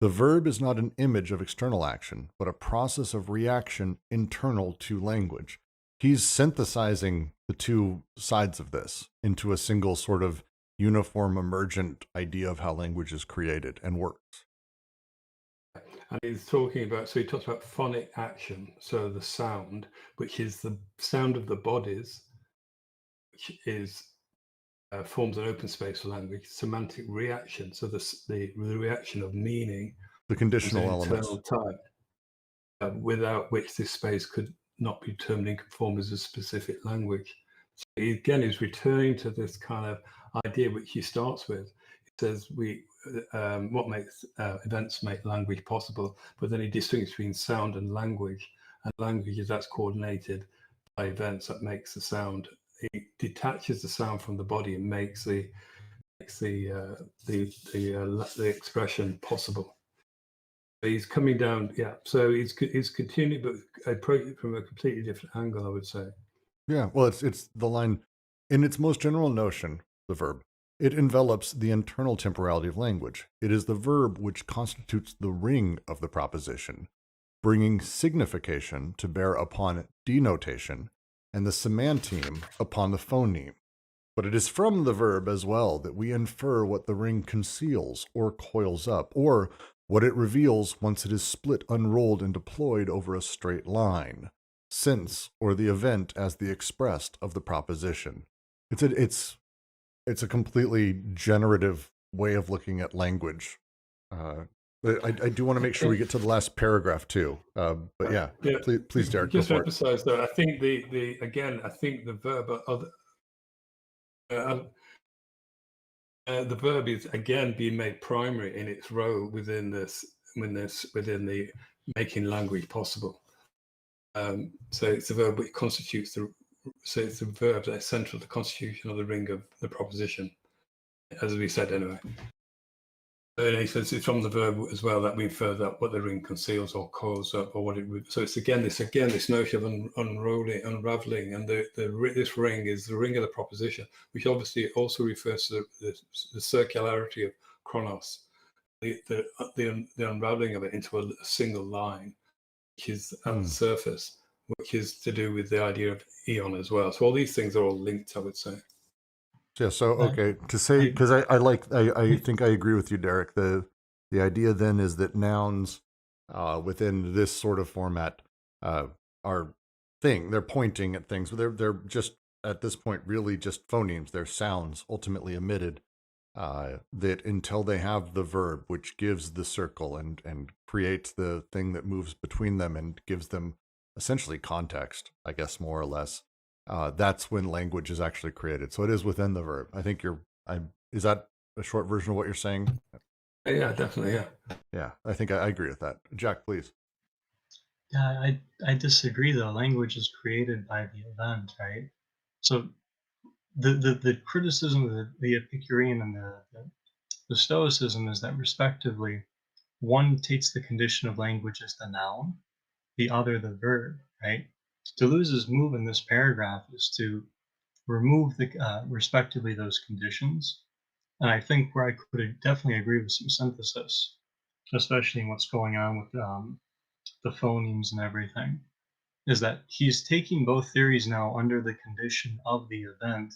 The verb is not an image of external action, but a process of reaction internal to language. He's synthesizing the two sides of this into a single sort of uniform, emergent idea of how language is created and works. And he's talking about, so he talks about phonic action, so the sound, which is the sound of the bodies, which is forms an open space for language. Semantic reaction, so the reaction of meaning, the conditional elements, type, without which this space could not be determined in conform as a specific language. So he, again, is returning to this kind of idea which he starts with. He says what makes events make language possible, but then he distinguishes between sound and language is that's coordinated by events that makes the sound. He detaches the sound from the body and makes the expression possible. He's coming down, yeah. So he's continuing, but approaching it from a completely different angle, I would say. Yeah, well, it's the line, in its most general notion, the verb. It envelops the internal temporality of language. It is the verb which constitutes the ring of the proposition, bringing signification to bear upon denotation, and the semanteme upon the phoneme. But it is from the verb as well that we infer what the ring conceals or coils up, or what it reveals once it is split, unrolled, and deployed over a straight line, since, or the event as the expressed of the proposition. It's a completely generative way of looking at language. I do want to make sure we get to the last paragraph too. But yeah, please, Derek. Just to emphasize that, I think I think the verb the verb is again being made primary in its role within the making language possible. So it's the verb which constitutes so it's the verb that's central to the constitution of the ring of the proposition, as we said anyway. And he says it's from the verb as well that we infer that what the ring conceals or coils up, or what it would. So it's this notion of unraveling, and this ring is the ring of the proposition, which obviously also refers to the circularity of chronos, the unraveling of it into a single line, which is at the surface, which is to do with the idea of eon as well. So all these things are all linked, I would say. Yeah. So okay, to say, because I think I agree with you, Derek. The idea then is that nouns within this sort of format are they're pointing at things. They're just at this point really just phonemes. They're sounds ultimately emitted that until they have the verb which gives the circle and creates the thing that moves between them and gives them essentially context, I guess, more or less. That's when language is actually created. So it is within the verb. I think is that a short version of what you're saying? Yeah, definitely. Yeah. Yeah, I think I agree with that. Jack, please. Yeah, I disagree though. Language is created by the event, right? So the criticism of the Epicurean and the Stoicism is that respectively, one takes the condition of language as the noun, the other the verb, right? Deleuze's move in this paragraph is to remove respectively those conditions. And I think where I could definitely agree with some synthesis, especially in what's going on with the phonemes and everything, is that he's taking both theories now under the condition of the event,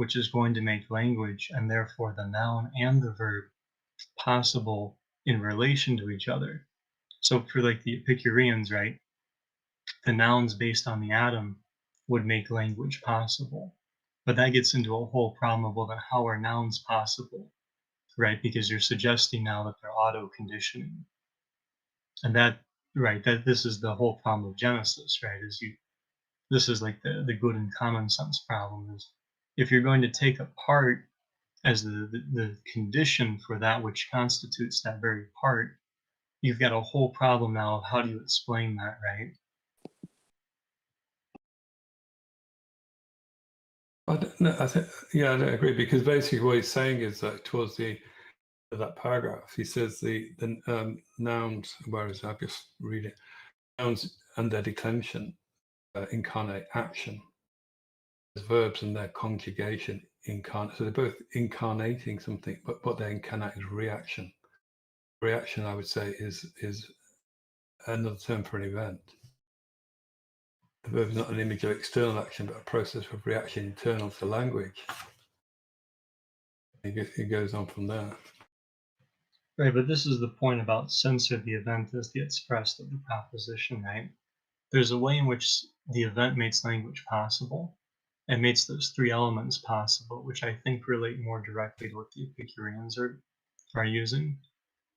which is going to make language and therefore the noun and the verb possible in relation to each other. So for like the Epicureans, right, the nouns based on the atom would make language possible. But that gets into a whole problem of, well, then how are nouns possible, right? Because you're suggesting now that they're auto-conditioning. And that, right, that this is the whole problem of Genesis, right? This is like the good and common sense problem is if you're going to take a part as the condition for that which constitutes that very part, you've got a whole problem now of how do you explain that, right? I think, yeah, I don't agree, because basically what he's saying is that towards the of that paragraph, he says the nouns, where is it? I'll just read it. Nouns and their declension incarnate action. As verbs and their conjugation incarnate. So they're both incarnating something, but what they incarnate is reaction. Reaction, I would say, is another term for an event. The verb is not an image of external action, but a process of reaction internal to language. It goes on from there. Right, but this is the point about sense of the event as the expressed of the proposition, right? There's a way in which the event makes language possible and makes those three elements possible, which I think relate more directly to what the Epicureans are using,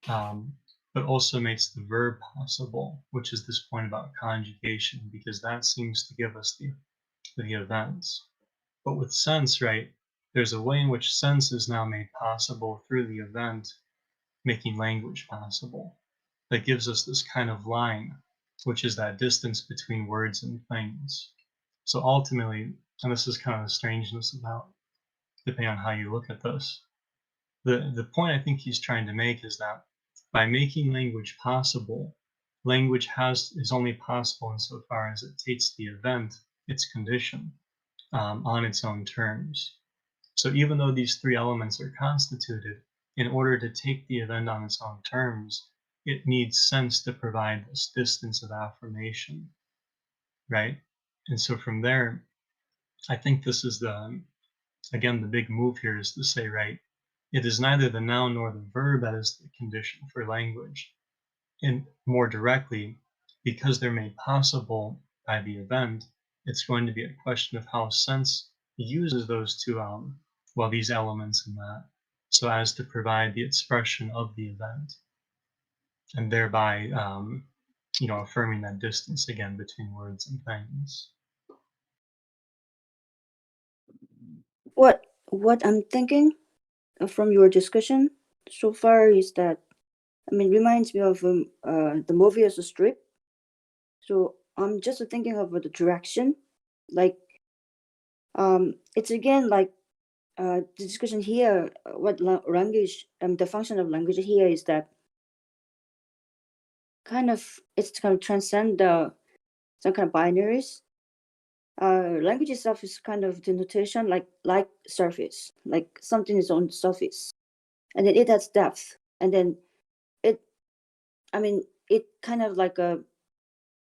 but also makes the verb possible, which is this point about conjugation, because that seems to give us the events. But with sense, right, there's a way in which sense is now made possible through the event making language possible. That gives us this kind of line, which is that distance between words and things. So ultimately, and this is kind of the strangeness about, depending on how you look at this, the point I think he's trying to make is that by making language possible, language is only possible insofar as it takes the event, its condition, on its own terms. So even though these three elements are constituted, in order to take the event on its own terms, it needs sense to provide this distance of affirmation, right? And so from there, I think this is again, the big move here is to say, right, it is neither the noun nor the verb that is the condition for language. And more directly, because they're made possible by the event, it's going to be a question of how sense uses those two these elements in that, so as to provide the expression of the event, and thereby, affirming that distance again between words and things. What I'm thinking from your discussion so far is that, reminds me of the Mobius strip. So I'm just thinking of the direction, like it's again like the discussion here. What language? The function of language here is that it's kind of transcend some kind of binaries. Language itself is kind of denotation, like surface, like something is on the surface, and then it has depth, and then it kind of like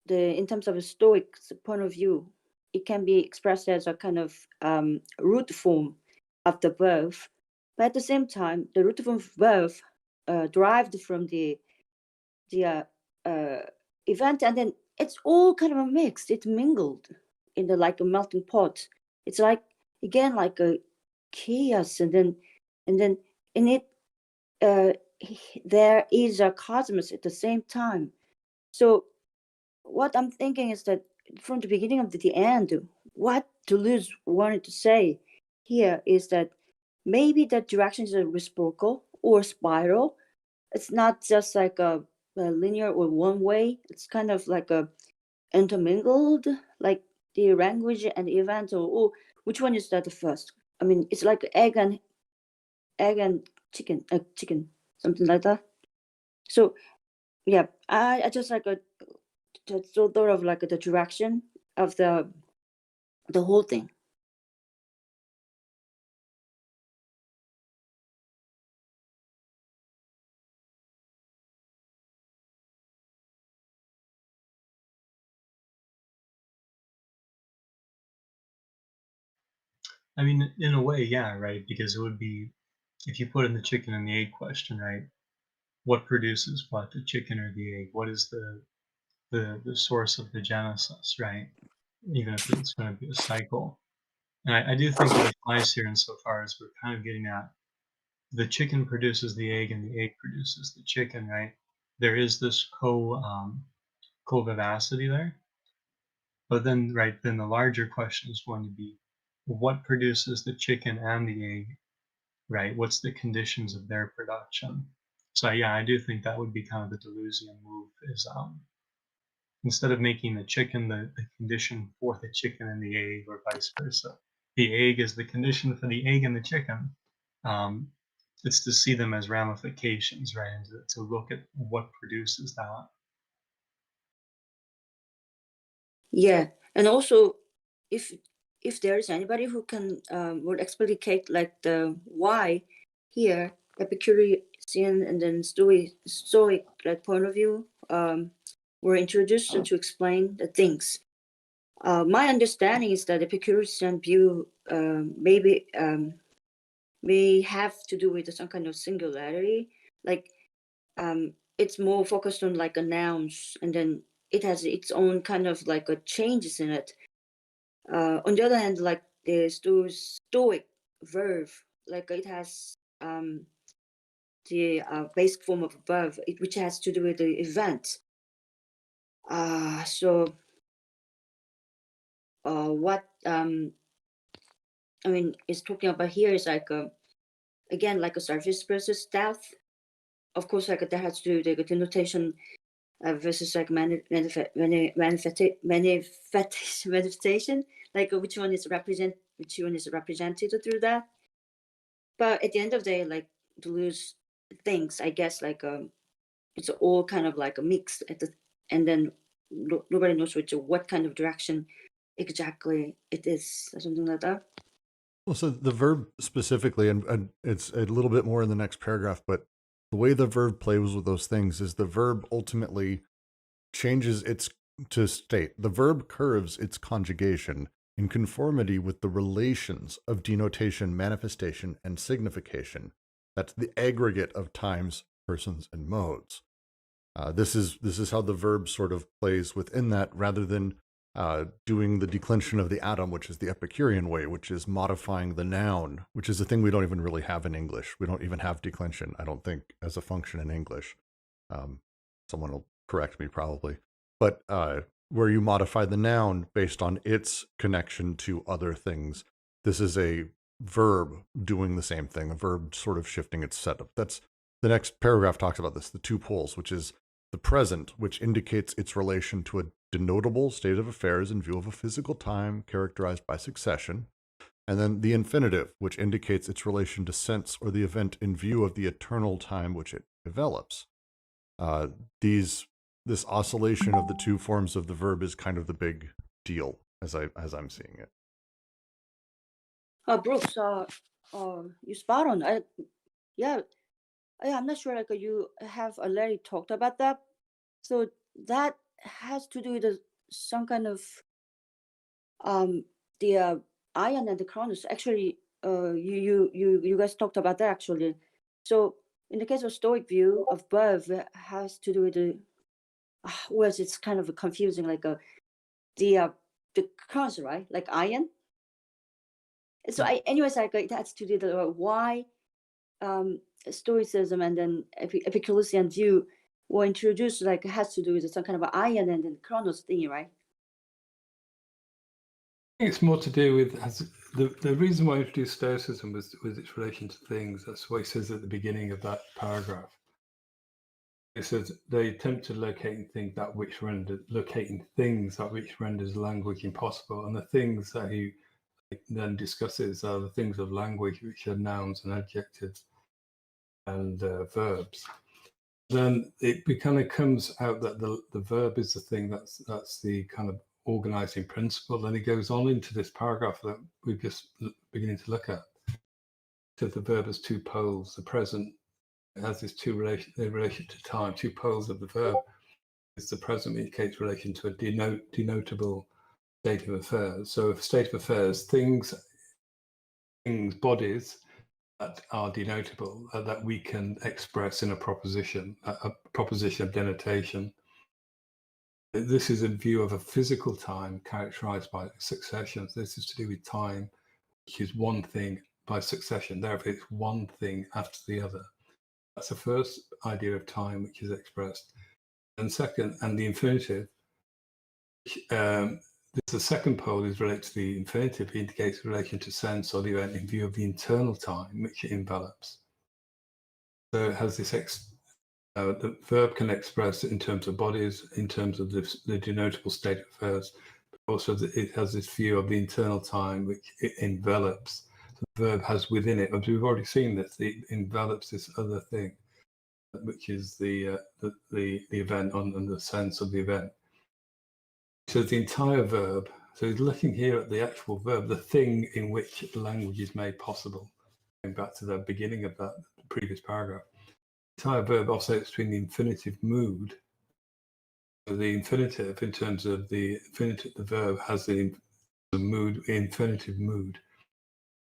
in terms of a Stoic point of view, it can be expressed as a kind of root form of the verb, but at the same time, the root form verb derived from the event, and then it's all kind of a mix. It's mingled in the like a melting pot. It's like again like a chaos, and then in it there is a cosmos at the same time. So what I'm thinking is that from the beginning of the end, what Deleuze wanted to say here is that maybe the directions are reciprocal or spiral. It's not just like a linear or one way. It's kind of like a intermingled, like the language and the event, or which one is that first? It's like egg and chicken, something like that. So yeah, I just like sort of like the direction of the whole thing. I mean, in a way, yeah, right? Because it would be, if you put in the chicken and the egg question, right? What produces what, the chicken or the egg? What is the source of the genesis, right? Even if it's going to be a cycle. And I do think it applies here insofar as we're kind of getting at the chicken produces the egg and the egg produces the chicken, right? There is this co-vivacity there. But then, right, then the larger question is going to be what produces the chicken and the egg, right? What's the conditions of their production? So yeah, I do think that would be kind of the Deleuzian move is instead of making the chicken the condition for the chicken and the egg or vice versa, the egg is the condition for the egg and the chicken. It's to see them as ramifications, right? And to look at what produces that. Yeah, and also if there is anybody who can would explicate like the why here, Epicurean and then Stoic like point of view were introduced to explain the things. My understanding is that Epicurean view maybe may have to do with some kind of singularity, like it's more focused on like a nouns, and then it has its own kind of like a changes in it. On the other hand, like the Stoic verb, like it has the basic form of verb, which has to do with the event. So what I mean is talking about here is like again like a surface versus depth. Of course, like that has to do with the denotation versus like manifestation, like which one is represented through that. But at the end of the day, like Deleuze thinks, I guess, like it's all kind of like a mix and then nobody knows what kind of direction exactly it is, or something like that. Well, so the verb specifically, and it's a little bit more in the next paragraph, but the way the verb plays with those things is the verb ultimately changes its to state. The verb curves its conjugation in conformity with the relations of denotation, manifestation, and signification. That's the aggregate of times, persons, and modes. This is how the verb sort of plays within that, rather than doing the declension of the atom, which is the Epicurean way, which is modifying the noun, which is a thing we don't even really have in English. We don't even have declension, I don't think, as a function in English. Someone will correct me probably. But where you modify the noun based on its connection to other things. This is a verb doing the same thing, a verb sort of shifting its setup. That's the next paragraph talks about this, the two poles, which is the present, which indicates its relation to a denotable state of affairs in view of a physical time characterized by succession, and then the infinitive, which indicates its relation to sense or the event in view of the eternal time which it develops. This oscillation of the two forms of the verb is kind of the big deal as I'm seeing it. Brooks, you spot on. I'm not sure like you have already talked about that. So that has to do with some kind of the ion and the chronos. Actually, you guys talked about that actually. So in the case of Stoic view of verb, it has to do with the it's kind of confusing, like the chronos, right? Like ion. So anyways, like it has to do with why Stoicism and then Epicurean view were introduced, like it has to do with some kind of ion and then chronos thing, right? It's more to do with the reason why I introduced Stoicism was its relation to things. That's what he says at the beginning of that paragraph. It says they attempt to locate things that which renders language impossible, and the things that he then discusses are the things of language, which are nouns and adjectives and verbs. Then it kind of comes out that the verb is the thing that's the kind of organizing principle. Then he goes on into this paragraph that we're just beginning to look at. So the verb has two poles. The present has this relation to time, two poles of the verb. It's the present indicates relation to a denotable state of affairs. So if state of affairs, things things, bodies that are denotable, that we can express in a proposition of denotation. This is a view of a physical time characterized by successions. This is to do with time, which is one thing by succession. Therefore, it's one thing after the other. That's the first idea of time which is expressed. And second, and the infinitive, the second pole is related to the infinitive, indicates relation to sense or the event in view of the internal time which it envelops. So it has this, the verb can express in terms of bodies, in terms of the denotable state of affairs, but also it has this view of the internal time which it envelops. The verb has within it, as we've already seen this, it envelops this other thing, which is the event and the sense of the event. So the entire verb, so he's looking here at the actual verb, the thing in which language is made possible. Going back to the beginning of that previous paragraph. The entire verb oscillates between the infinitive mood. So the infinitive, in terms of the infinitive, the verb has the mood, infinitive mood,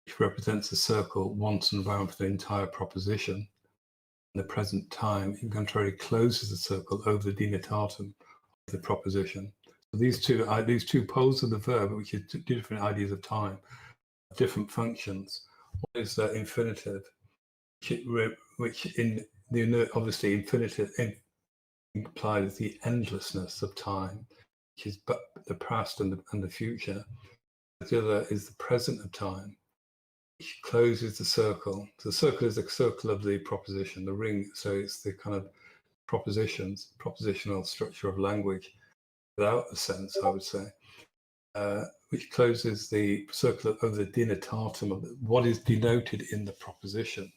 which represents a circle once and around for the entire proposition. In the present time, in contrary, closes the circle over the denotatum of the proposition. So these two poles of the verb, which are two different ideas of time, different functions. One is the infinitive, which in the obviously infinitive implies the endlessness of time, which is but the past and the future. The other is the present of time, which closes the circle. So the circle is the circle of the proposition, the ring. So it's the kind of propositional structure of language without the sense, I would say, which closes the circle of the denotatum of what is denoted in the proposition,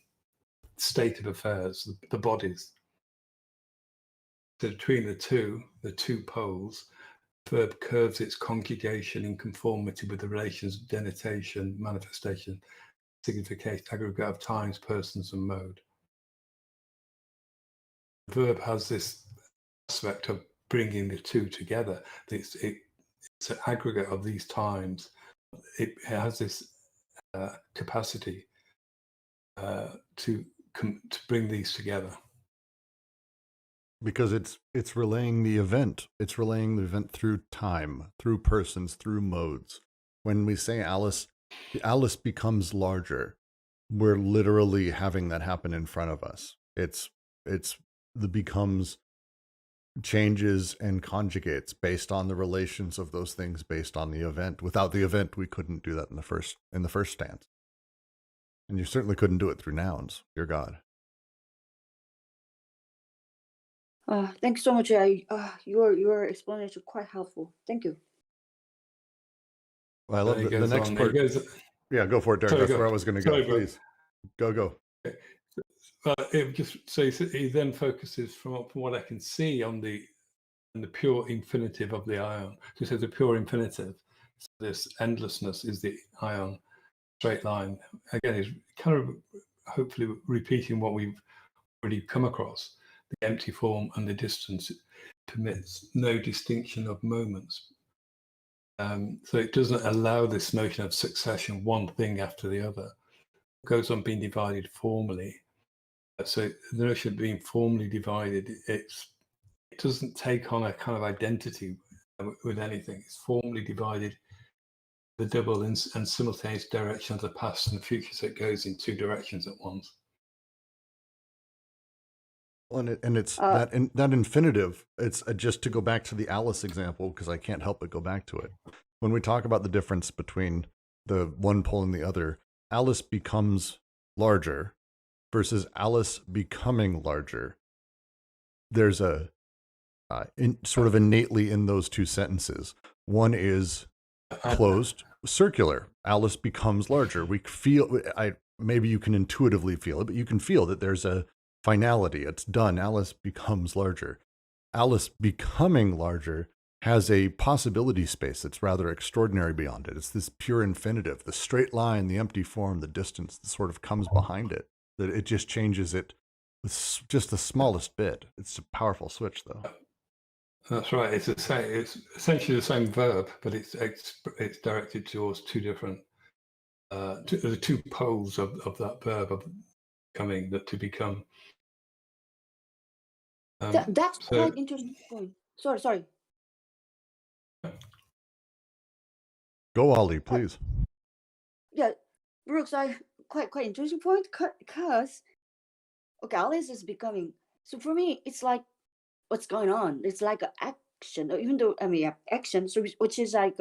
state of affairs, the bodies. So between the two poles, the verb curves its conjugation in conformity with the relations of denotation, manifestation, signification, aggregate of times, persons, and mode. The verb has this aspect of bringing the two together. It's an aggregate of these times. It has this capacity to bring these together. Because it's relaying the event. It's relaying the event through time, through persons, through modes. When we say Alice becomes larger, we're literally having that happen in front of us. It's the becomes changes and conjugates based on the relations of those things based on the event. Without the event, we couldn't do that in the first stance. And you certainly couldn't do it through nouns. Dear God. Thanks so much. Your explanation quite helpful. Thank you. Well, I love the next part. Yeah, go for it, Derek. That's where I was going to go. Please, go. Okay. It just so he then focuses from what I can see on the pure infinitive of the ion. So he says the pure infinitive. So this endlessness is the ion, straight line. Again, he's kind of hopefully repeating what we've already come across. The empty form and the distance permits no distinction of moments. So it doesn't allow this notion of succession, one thing after the other. It goes on being divided formally. So the notion of being formally divided, it doesn't take on a kind of identity with anything. It's formally divided, the double and simultaneous direction of the past and the future, so it goes in two directions at once. Well, and it's that infinitive. It's just to go back to the Alice example, because I can't help but go back to it. When we talk about the difference between the one pole and the other, Alice becomes larger versus Alice becoming larger. There's a sort of innately in those two sentences. One is closed, circular. Alice becomes larger. We feel, maybe you can intuitively feel it, but you can feel that there's a finality. It's done. Alice becomes larger. Alice becoming larger has a possibility space that's rather extraordinary beyond it. It's this pure infinitive, the straight line, the empty form, the distance that sort of comes behind it. That it just changes it with just the smallest bit. It's a powerful switch, though. That's right. It's essentially the same verb, but it's directed towards two different the two poles of that verb of coming, that to become. That's so- quite interesting point. Sorry. Go, Ollie, please. Yeah, Brooks, I quite interesting point because okay, Alice is becoming. So for me, it's like what's going on. It's like an action, or even though action. So which is like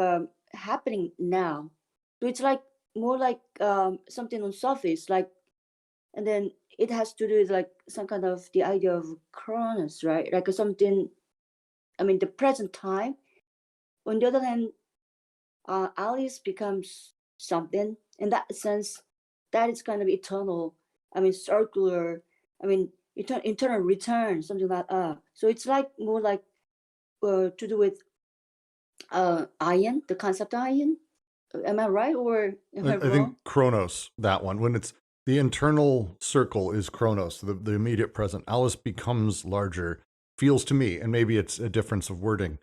happening now. So it's like more like something on surface, like, and then it has to do with like some kind of the idea of chronos, right? Like something. The present time. On the other hand, Alice becomes something in that sense that is kind of eternal. Circular. Internal return, something like that. So it's like more like to do with ion, the concept of ion. Am I right or am I I wrong? think Chronos, that one, when it's the internal circle is Chronos, the immediate present. Alice becomes larger, feels to me, and maybe it's a difference of wording,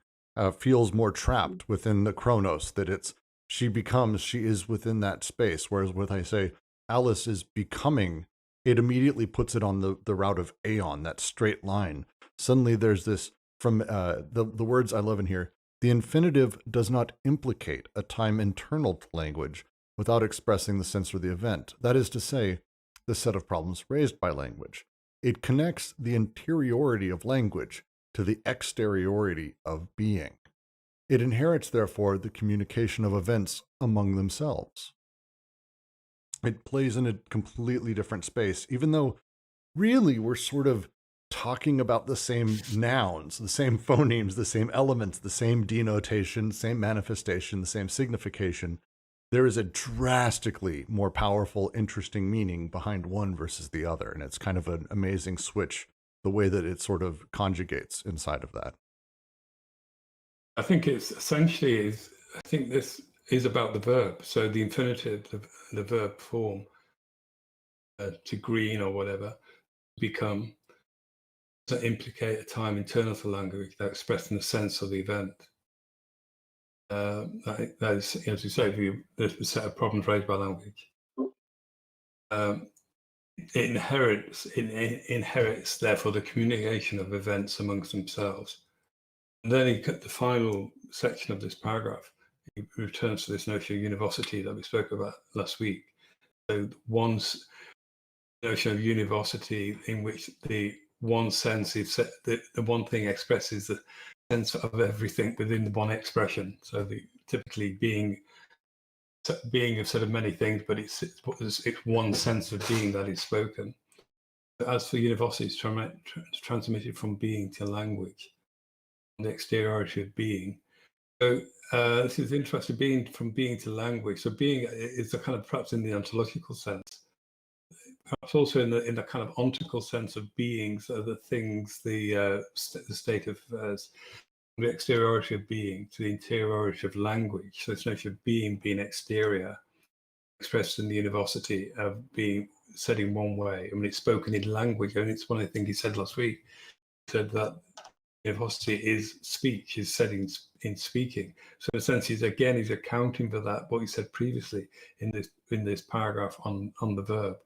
feels more trapped within the Chronos, that she is within that space. Whereas when I say Alice is becoming, it immediately puts it on the route of aeon, that straight line. Suddenly there's this, from the words I love in here, the infinitive does not implicate a time internal to language without expressing the sense or the event. That is to say, the set of problems raised by language. It connects the interiority of language to the exteriority of being. It inherits, therefore, the communication of events among themselves. It plays in a completely different space, even though really we're sort of talking about the same nouns, the same phonemes, the same elements, the same denotation, same manifestation, the same signification. There is a drastically more powerful, interesting meaning behind one versus the other. And it's kind of an amazing switch, the way that it sort of conjugates inside of that. I think it's essentially I think this is about the verb. So the infinitive, the verb form, to green or whatever, become, to implicate a time internal to language that expressing the sense of the event. That is, as you say, the set of problems raised by language. It inherits, therefore, the communication of events amongst themselves. And then the final section of this paragraph, he returns to this notion of univocity that we spoke about last week. So one's notion of univocity, in which the one sense is the one thing expresses the sense of everything within the one expression. So typically being a set of many things, but it's one sense of being that is spoken. As for univocity, it's transmitted from being to language, the exteriority of being. So this is interesting, being from being to language. So being is a kind of, perhaps in the ontological sense, perhaps also in the kind of ontical sense of beings, are the things, the state of the exteriority of being to the interiority of language. So this notion of being exterior, expressed in the univocity of being said in one way. It's spoken in language. It's one of the things he said last week. He said that univocity is speech, is said in speaking. So in a sense, he's accounting for that, what he said previously in this paragraph on the verb.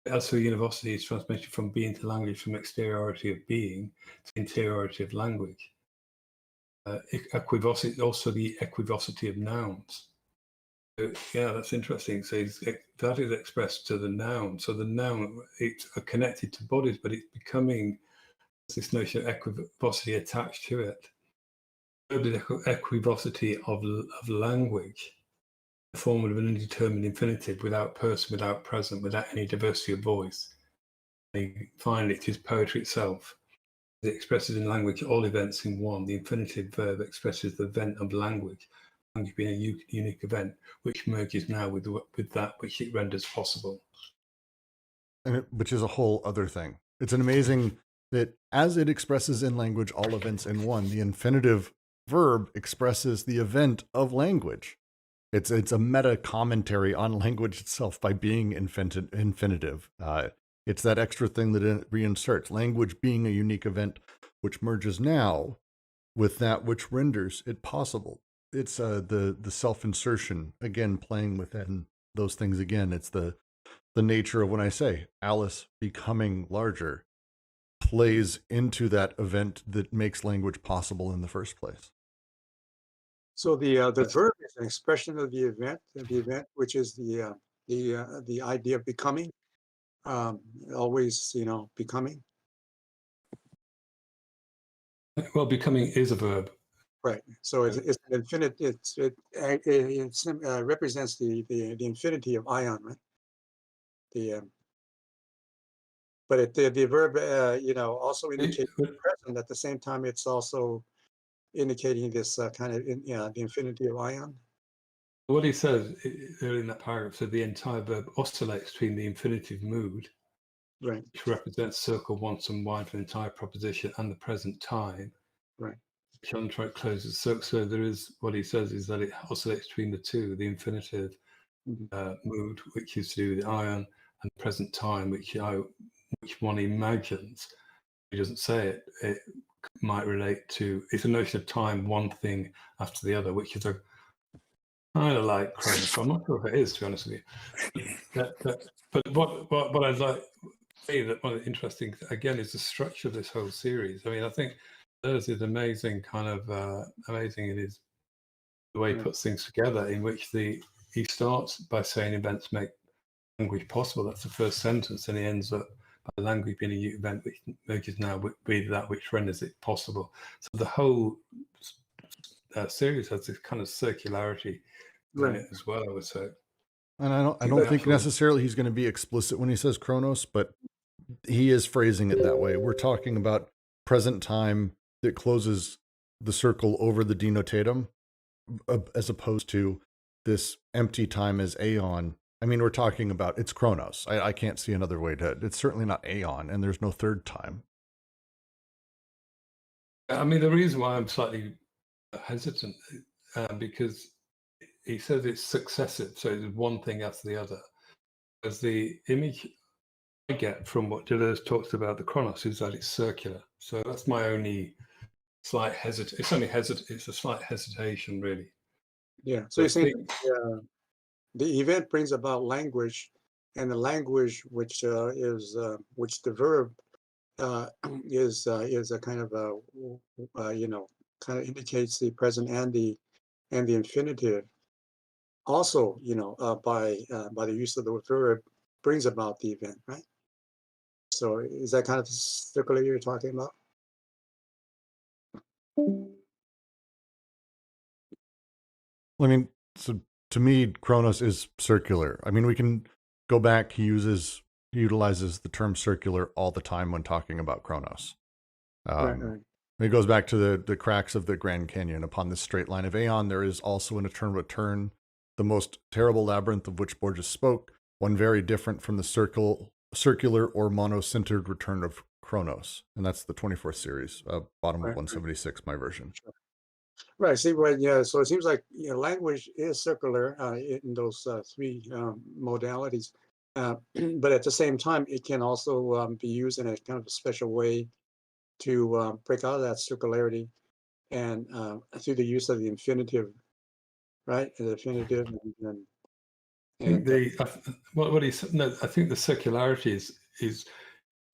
As for univocity, is transmitted from being to language, from exteriority of being to interiority of language. Equivocity, also the equivocity of nouns. So, yeah, that's interesting. So that is expressed to the noun. So the noun, it's connected to bodies, but it's becoming this notion of equivocity attached to it. The equivocity of language, the form of an indeterminate infinitive, without person, without present, without any diversity of voice. And finally, it is poetry itself. It expresses in language all events in one. The infinitive verb expresses the event of language being a unique event, which merges now with that which it renders possible. Which is a whole other thing. It's an amazing that as it expresses in language all events in one, the infinitive verb expresses the event of language. It's a meta commentary on language itself by being infinitive. It's that extra thing that it reinserts, language being a unique event, which merges now with that which renders it possible. It's the self-insertion, again, playing within those things again. It's the nature of when I say Alice becoming larger plays into that event that makes language possible in the first place. So the verb is an expression of the event, which is the idea of becoming, always, becoming. Well, becoming is a verb. Right. So it's an infinite. It represents the infinity of ion, right? But the verb, also indicates the present. At the same time, it's also indicating this kind of the infinity of ion. What he says there in that paragraph, so the entire verb oscillates between the infinitive mood, Right. which represents circle once and wide for the entire proposition, and the present time, Right. which untried closes. So there is, what he says is that it oscillates between the two, the infinitive mood, which is to do with the ion, and present time, which one imagines. He doesn't say it might relate to, it's a notion of time, one thing after the other, which is a kind of like Chronos. I'm not sure if it is, to be honest with you. But what I'd like to say, that one of the interesting, again, is the structure of this whole series. I mean, I think Deleuze is amazing, kind of amazing in his the way he puts things together, in which he starts by saying events make language possible. That's the first sentence, and he ends up by language being a new event which merges now with that which renders it possible. So the whole series has this kind of circularity in it as well, I would say. And I don't think necessarily he's going to be explicit when he says Chronos, but he is phrasing it that way. We're talking about present time that closes the circle over the denotatum, as opposed to this empty time as aeon. I mean, we're talking about, it's Chronos. I can't see another way to, it's certainly not aeon, and there's no third time. I mean, the reason why I'm slightly hesitant, because he says it's successive, so it's one thing after the other. As the image I get from what Deleuze talks about the Chronos is that it's circular. So that's my only slight hesitation. It's a slight hesitation, really. Yeah. So you think the event brings about language, and the language which which the verb is a kind of kind of indicates the present and the infinitive. Also, by the use of the verb brings about the event, right? So is that kind of circular you're talking about? I mean, so to me, Chronos is circular. I mean, we can go back. He utilizes the term circular all the time when talking about Chronos. Right. It goes back to the cracks of the Grand Canyon. Upon this straight line of aeon, there is also an eternal return, the most terrible labyrinth of which Borges spoke, one very different from the circular or monocentered return of Chronos. And that's the 24th series, bottom of 176, my version. Sure. Right. See, so it seems like language is circular in those three modalities, but at the same time, it can also be used in a kind of a special way to break out of that circularity, and through the use of the infinitive, right? The infinitive, what he said. No, I think the circularity is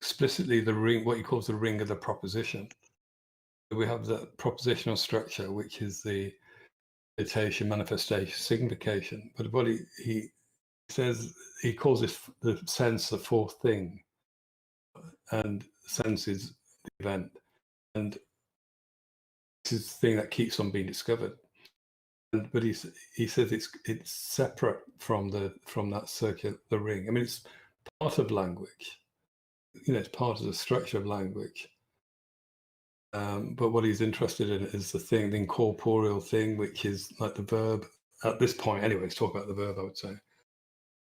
explicitly the ring, what he calls the ring of the proposition. We have the propositional structure, which is the denotation, manifestation, signification. But what he says, he calls this the sense the fourth thing, and sense is the event, and this is the thing that keeps on being discovered. But he says it's separate from that circular, the ring. I mean, it's part of language. It's part of the structure of language. But what he's interested in is the thing, the incorporeal thing, which is like the verb at this point. Anyway, let's talk about the verb, I would say.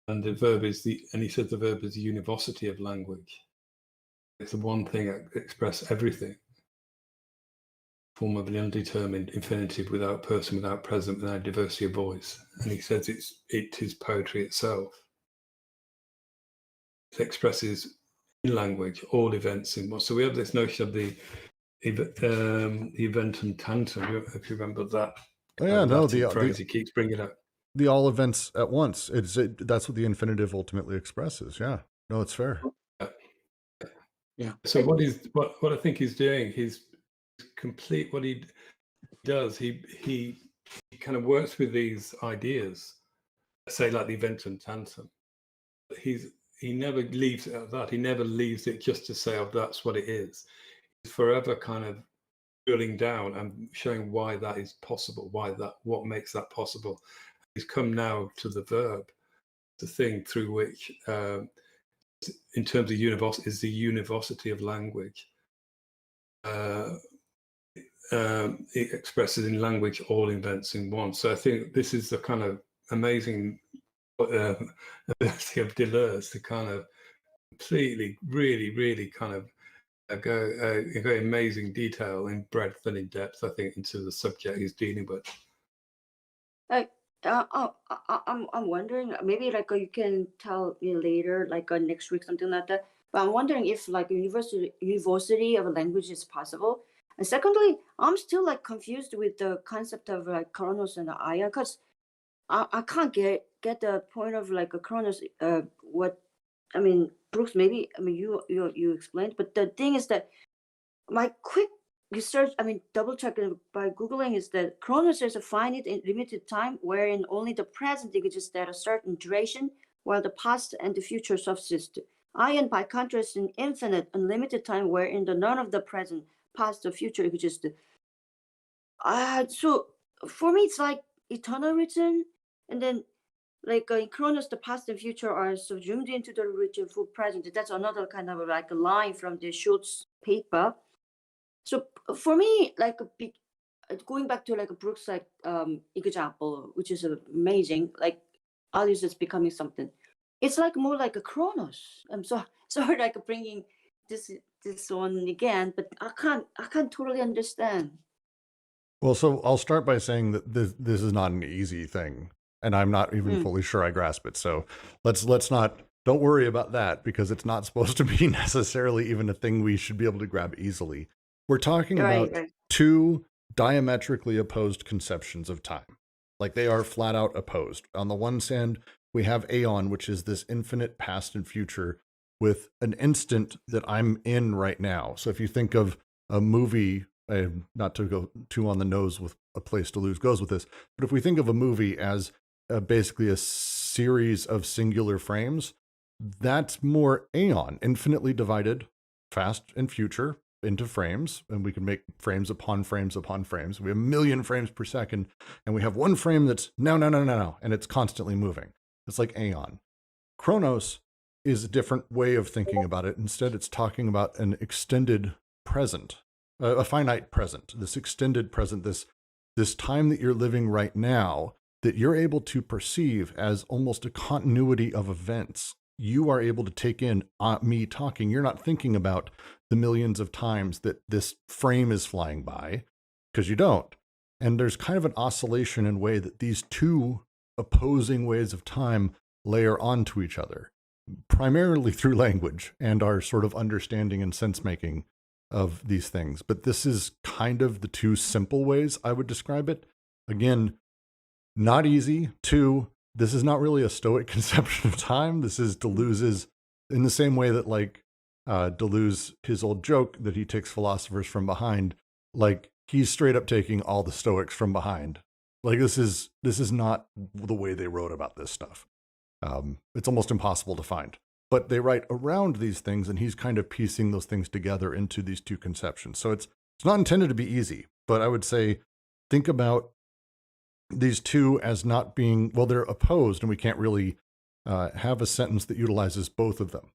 And the verb is and he said the verb is the univocity of language. It's the one thing that expresses everything. Form of an undetermined infinitive without person, without present, without diversity of voice. And he says it is poetry itself. It expresses in language all events in one. So we have this notion of the eventum tantum, if you remember that. Oh yeah, no, the phrase he keeps bringing up. the all events at once. That's what the infinitive ultimately expresses. Yeah, no, it's fair. Yeah. So what I think he's doing, he's complete. What he does, he kind of works with these ideas, say like the event and tantum. He never leaves it at that. He never leaves it just to say, oh, that's what it is. He's forever kind of drilling down and showing why that is possible, what makes that possible. He's come now to the verb, the thing through which, in terms of is the univocity of language. It expresses in language all events in one. So I think this is the kind of amazing ability of Deleuze to kind of completely, really kind of go amazing detail in breadth and in depth, I think, into the subject he's dealing with. Like, I'm wondering, maybe like you can tell me later, like next week, something like that. But I'm wondering if like university of a language is possible. And secondly, I'm still like confused with the concept of like chronos and aya, because I can't get the point of like a chronos. What I mean, Brooks, maybe I mean you explained, but the thing is that my quick research, I mean, double check by Googling, is that chronos is a finite and limited time wherein only the present exists at a certain duration, while the past and the future subsist. Ion, by contrast, an infinite, unlimited time wherein none of the present, past, or future exist. So for me, it's like eternal written, and then like in Chronos, the past and future are subsumed into the written full present. That's another kind of like a line from the Schultz paper. So for me, like going back to like a Brooks like example, which is amazing, like Alice is becoming something. It's like more like a Chronos. I'm sorry, like bringing this one again, but I can't totally understand. Well, so I'll start by saying that this is not an easy thing, and I'm not even fully sure I grasp it. So let's not, don't worry about that, because it's not supposed to be necessarily even a thing we should be able to grab easily. We're talking about two diametrically opposed conceptions of time. Like they are flat out opposed. On the one hand, we have aeon, which is this infinite past and future with an instant that I'm in right now. So if you think of a movie, not to go too on the nose with a place Deleuze goes with this, but if we think of a movie as basically a series of singular frames, that's more aeon, infinitely divided, past and future, into frames, and we can make frames upon frames upon frames. We have 1 million frames per second, and we have one frame that's no, and it's constantly moving. It's like aeon. Chronos is a different way of thinking about it. Instead, it's talking about an extended present, a finite present, this extended present, this time that you're living right now that you're able to perceive as almost a continuity of events. You are able to take in me talking. You're not thinking about the millions of times that this frame is flying by, because you don't. And there's kind of an oscillation in way that these two opposing ways of time layer onto each other, primarily through language and our sort of understanding and sense-making of these things. But this is kind of the two simple ways I would describe it. Again, not easy. Two, this is not really a Stoic conception of time. This is Deleuze's, in the same way that like Deleuze, his old joke that he takes philosophers from behind, like he's straight up taking all the Stoics from behind. Like this is not the way they wrote about this stuff. It's almost impossible to find. But they write around these things, and he's kind of piecing those things together into these two conceptions. So it's not intended to be easy, but I would say think about these two as not being, well, they're opposed, and we can't really have a sentence that utilizes both of them,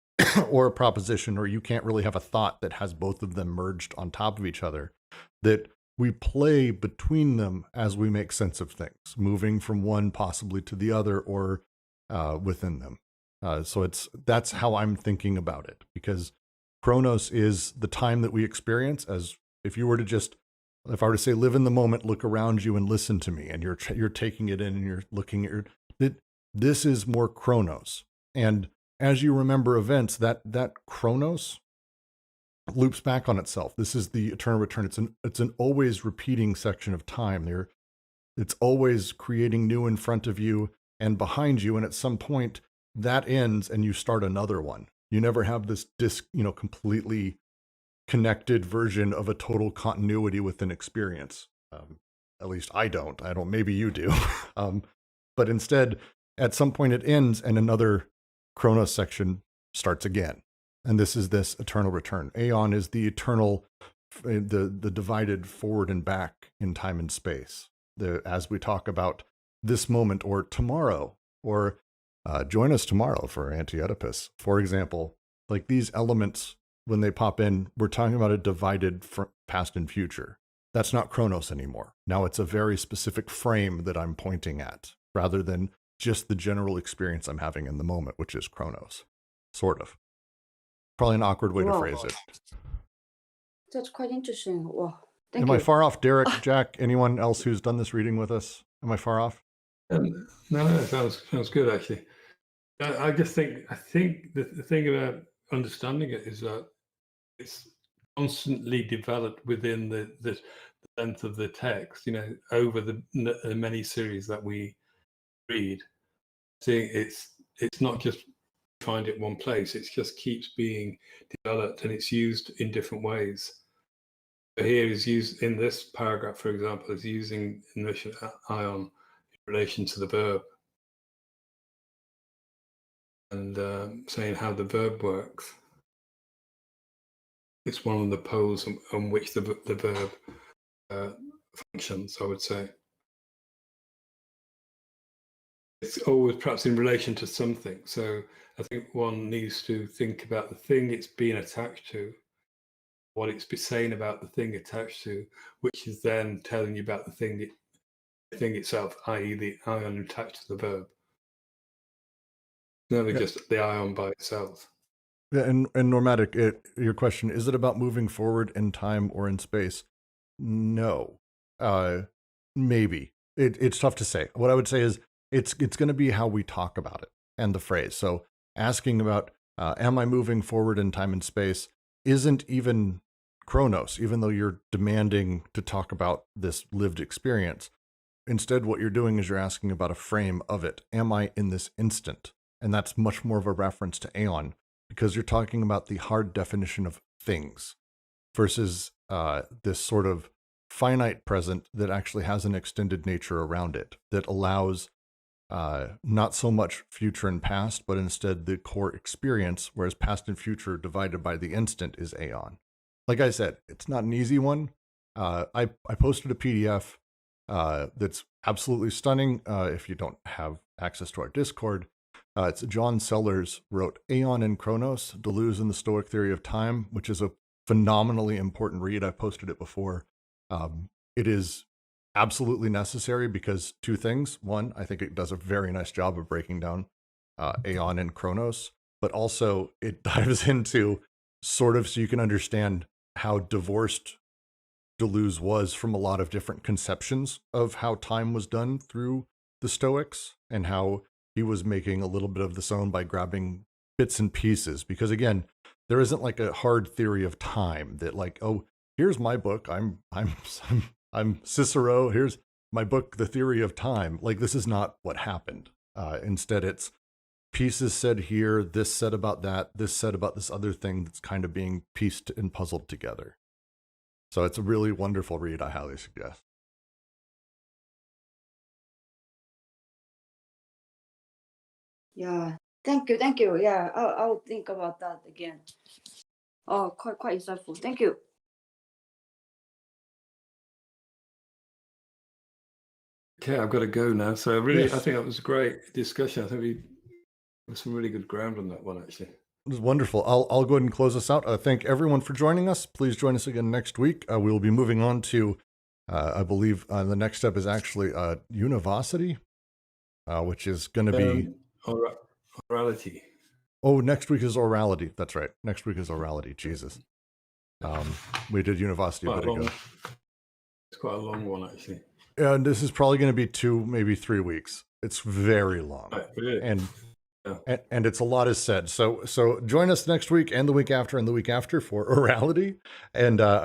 or a proposition, or you can't really have a thought that has both of them merged on top of each other, that we play between them as we make sense of things, moving from one possibly to the other, or within them. So that's how I'm thinking about it, because Chronos is the time that we experience. As if you were to just, if I were to say, live in the moment, look around you and listen to me, and you're taking it in and you're looking at this is more Chronos. And as you remember events, that Chronos loops back on itself. This is the eternal return. It's an always repeating section of time. It's always creating new in front of you and behind you. And at some point that ends and you start another one. You never have this completely connected version of a total continuity with an experience. At least I don't. Maybe you do. But instead, at some point it ends and another Chronos section starts again. And this is this eternal return. Aeon is the eternal, the divided forward and back in time and space. As we talk about this moment or tomorrow, or join us tomorrow for Anti-Oedipus, for example, like these elements, when they pop in, we're talking about a divided past and future. That's not Chronos anymore. Now it's a very specific frame that I'm pointing at, rather than just the general experience I'm having in the moment, which is Chronos. Sort of. Probably an awkward way to phrase it. That's quite interesting. Wow. Am I far off, Derek, Jack, anyone else who's done this reading with us? Am I far off? No, sounds good, actually. I think the thing about understanding it is that it's constantly developed within the length of the text, over the many series that we read. Seeing it's not just find it one place, it just keeps being developed and it's used in different ways. So here is used in this paragraph, for example, is using the notion of ion in relation to the verb, and saying how the verb works. It's one of the poles on which the verb functions, I would say. It's always perhaps in relation to something. So I think one needs to think about the thing it's being attached to, what it's saying about the thing attached to, which is then telling you about the thing itself, i.e. the ion attached to the verb. Never just the ion by itself. Yeah, and Normatic, your question, is it about moving forward in time or in space? No. Maybe. It's tough to say. What I would say is it's going to be how we talk about it and the phrase. So asking about, am I moving forward in time and space, isn't even Chronos, even though you're demanding to talk about this lived experience. Instead, what you're doing is you're asking about a frame of it. Am I in this instant? And that's much more of a reference to Aeon, because you're talking about the hard definition of things versus this sort of finite present that actually has an extended nature around it that allows not so much future and past, but instead the core experience, whereas past and future divided by the instant is Aeon. Like I said, it's not an easy one. I posted a PDF that's absolutely stunning if you don't have access to our Discord. It's John Sellers wrote Aeon and Chronos, Deleuze and the Stoic Theory of Time, which is a phenomenally important read. I've posted it before. It is absolutely necessary because two things. One, I think it does a very nice job of breaking down Aeon and Chronos, but also it dives into sort of so you can understand how divorced Deleuze was from a lot of different conceptions of how time was done through the Stoics, and how he was making a little bit of this own by grabbing bits and pieces. Because again, there isn't like a hard theory of time that like, oh, here's my book. I'm Cicero. Here's my book, The Theory of Time. Like, this is not what happened. Instead, it's pieces said here, this said about that, this said about this other thing that's kind of being pieced and puzzled together. So it's a really wonderful read. I highly suggest. Yeah, thank you. Yeah, I'll think about that again. Oh, quite insightful. Thank you. Okay, I've got to go now. So I Yes. think that was a great discussion. I think we have some really good ground on that one, actually. It was wonderful. I'll go ahead and close us out. Thank everyone for joining us. Please join us again next week. We will be moving on to, I believe the next step is actually Univocity, which is going to be... Orality. Oh, next week is orality. That's right. Next week is orality. Jesus. We did Univocity a bit ago. It's quite a long one, actually. And this is probably going to be 2, maybe 3 weeks. It's very long. Right, really? And it's a lot is said. So join us next week and the week after for orality. And I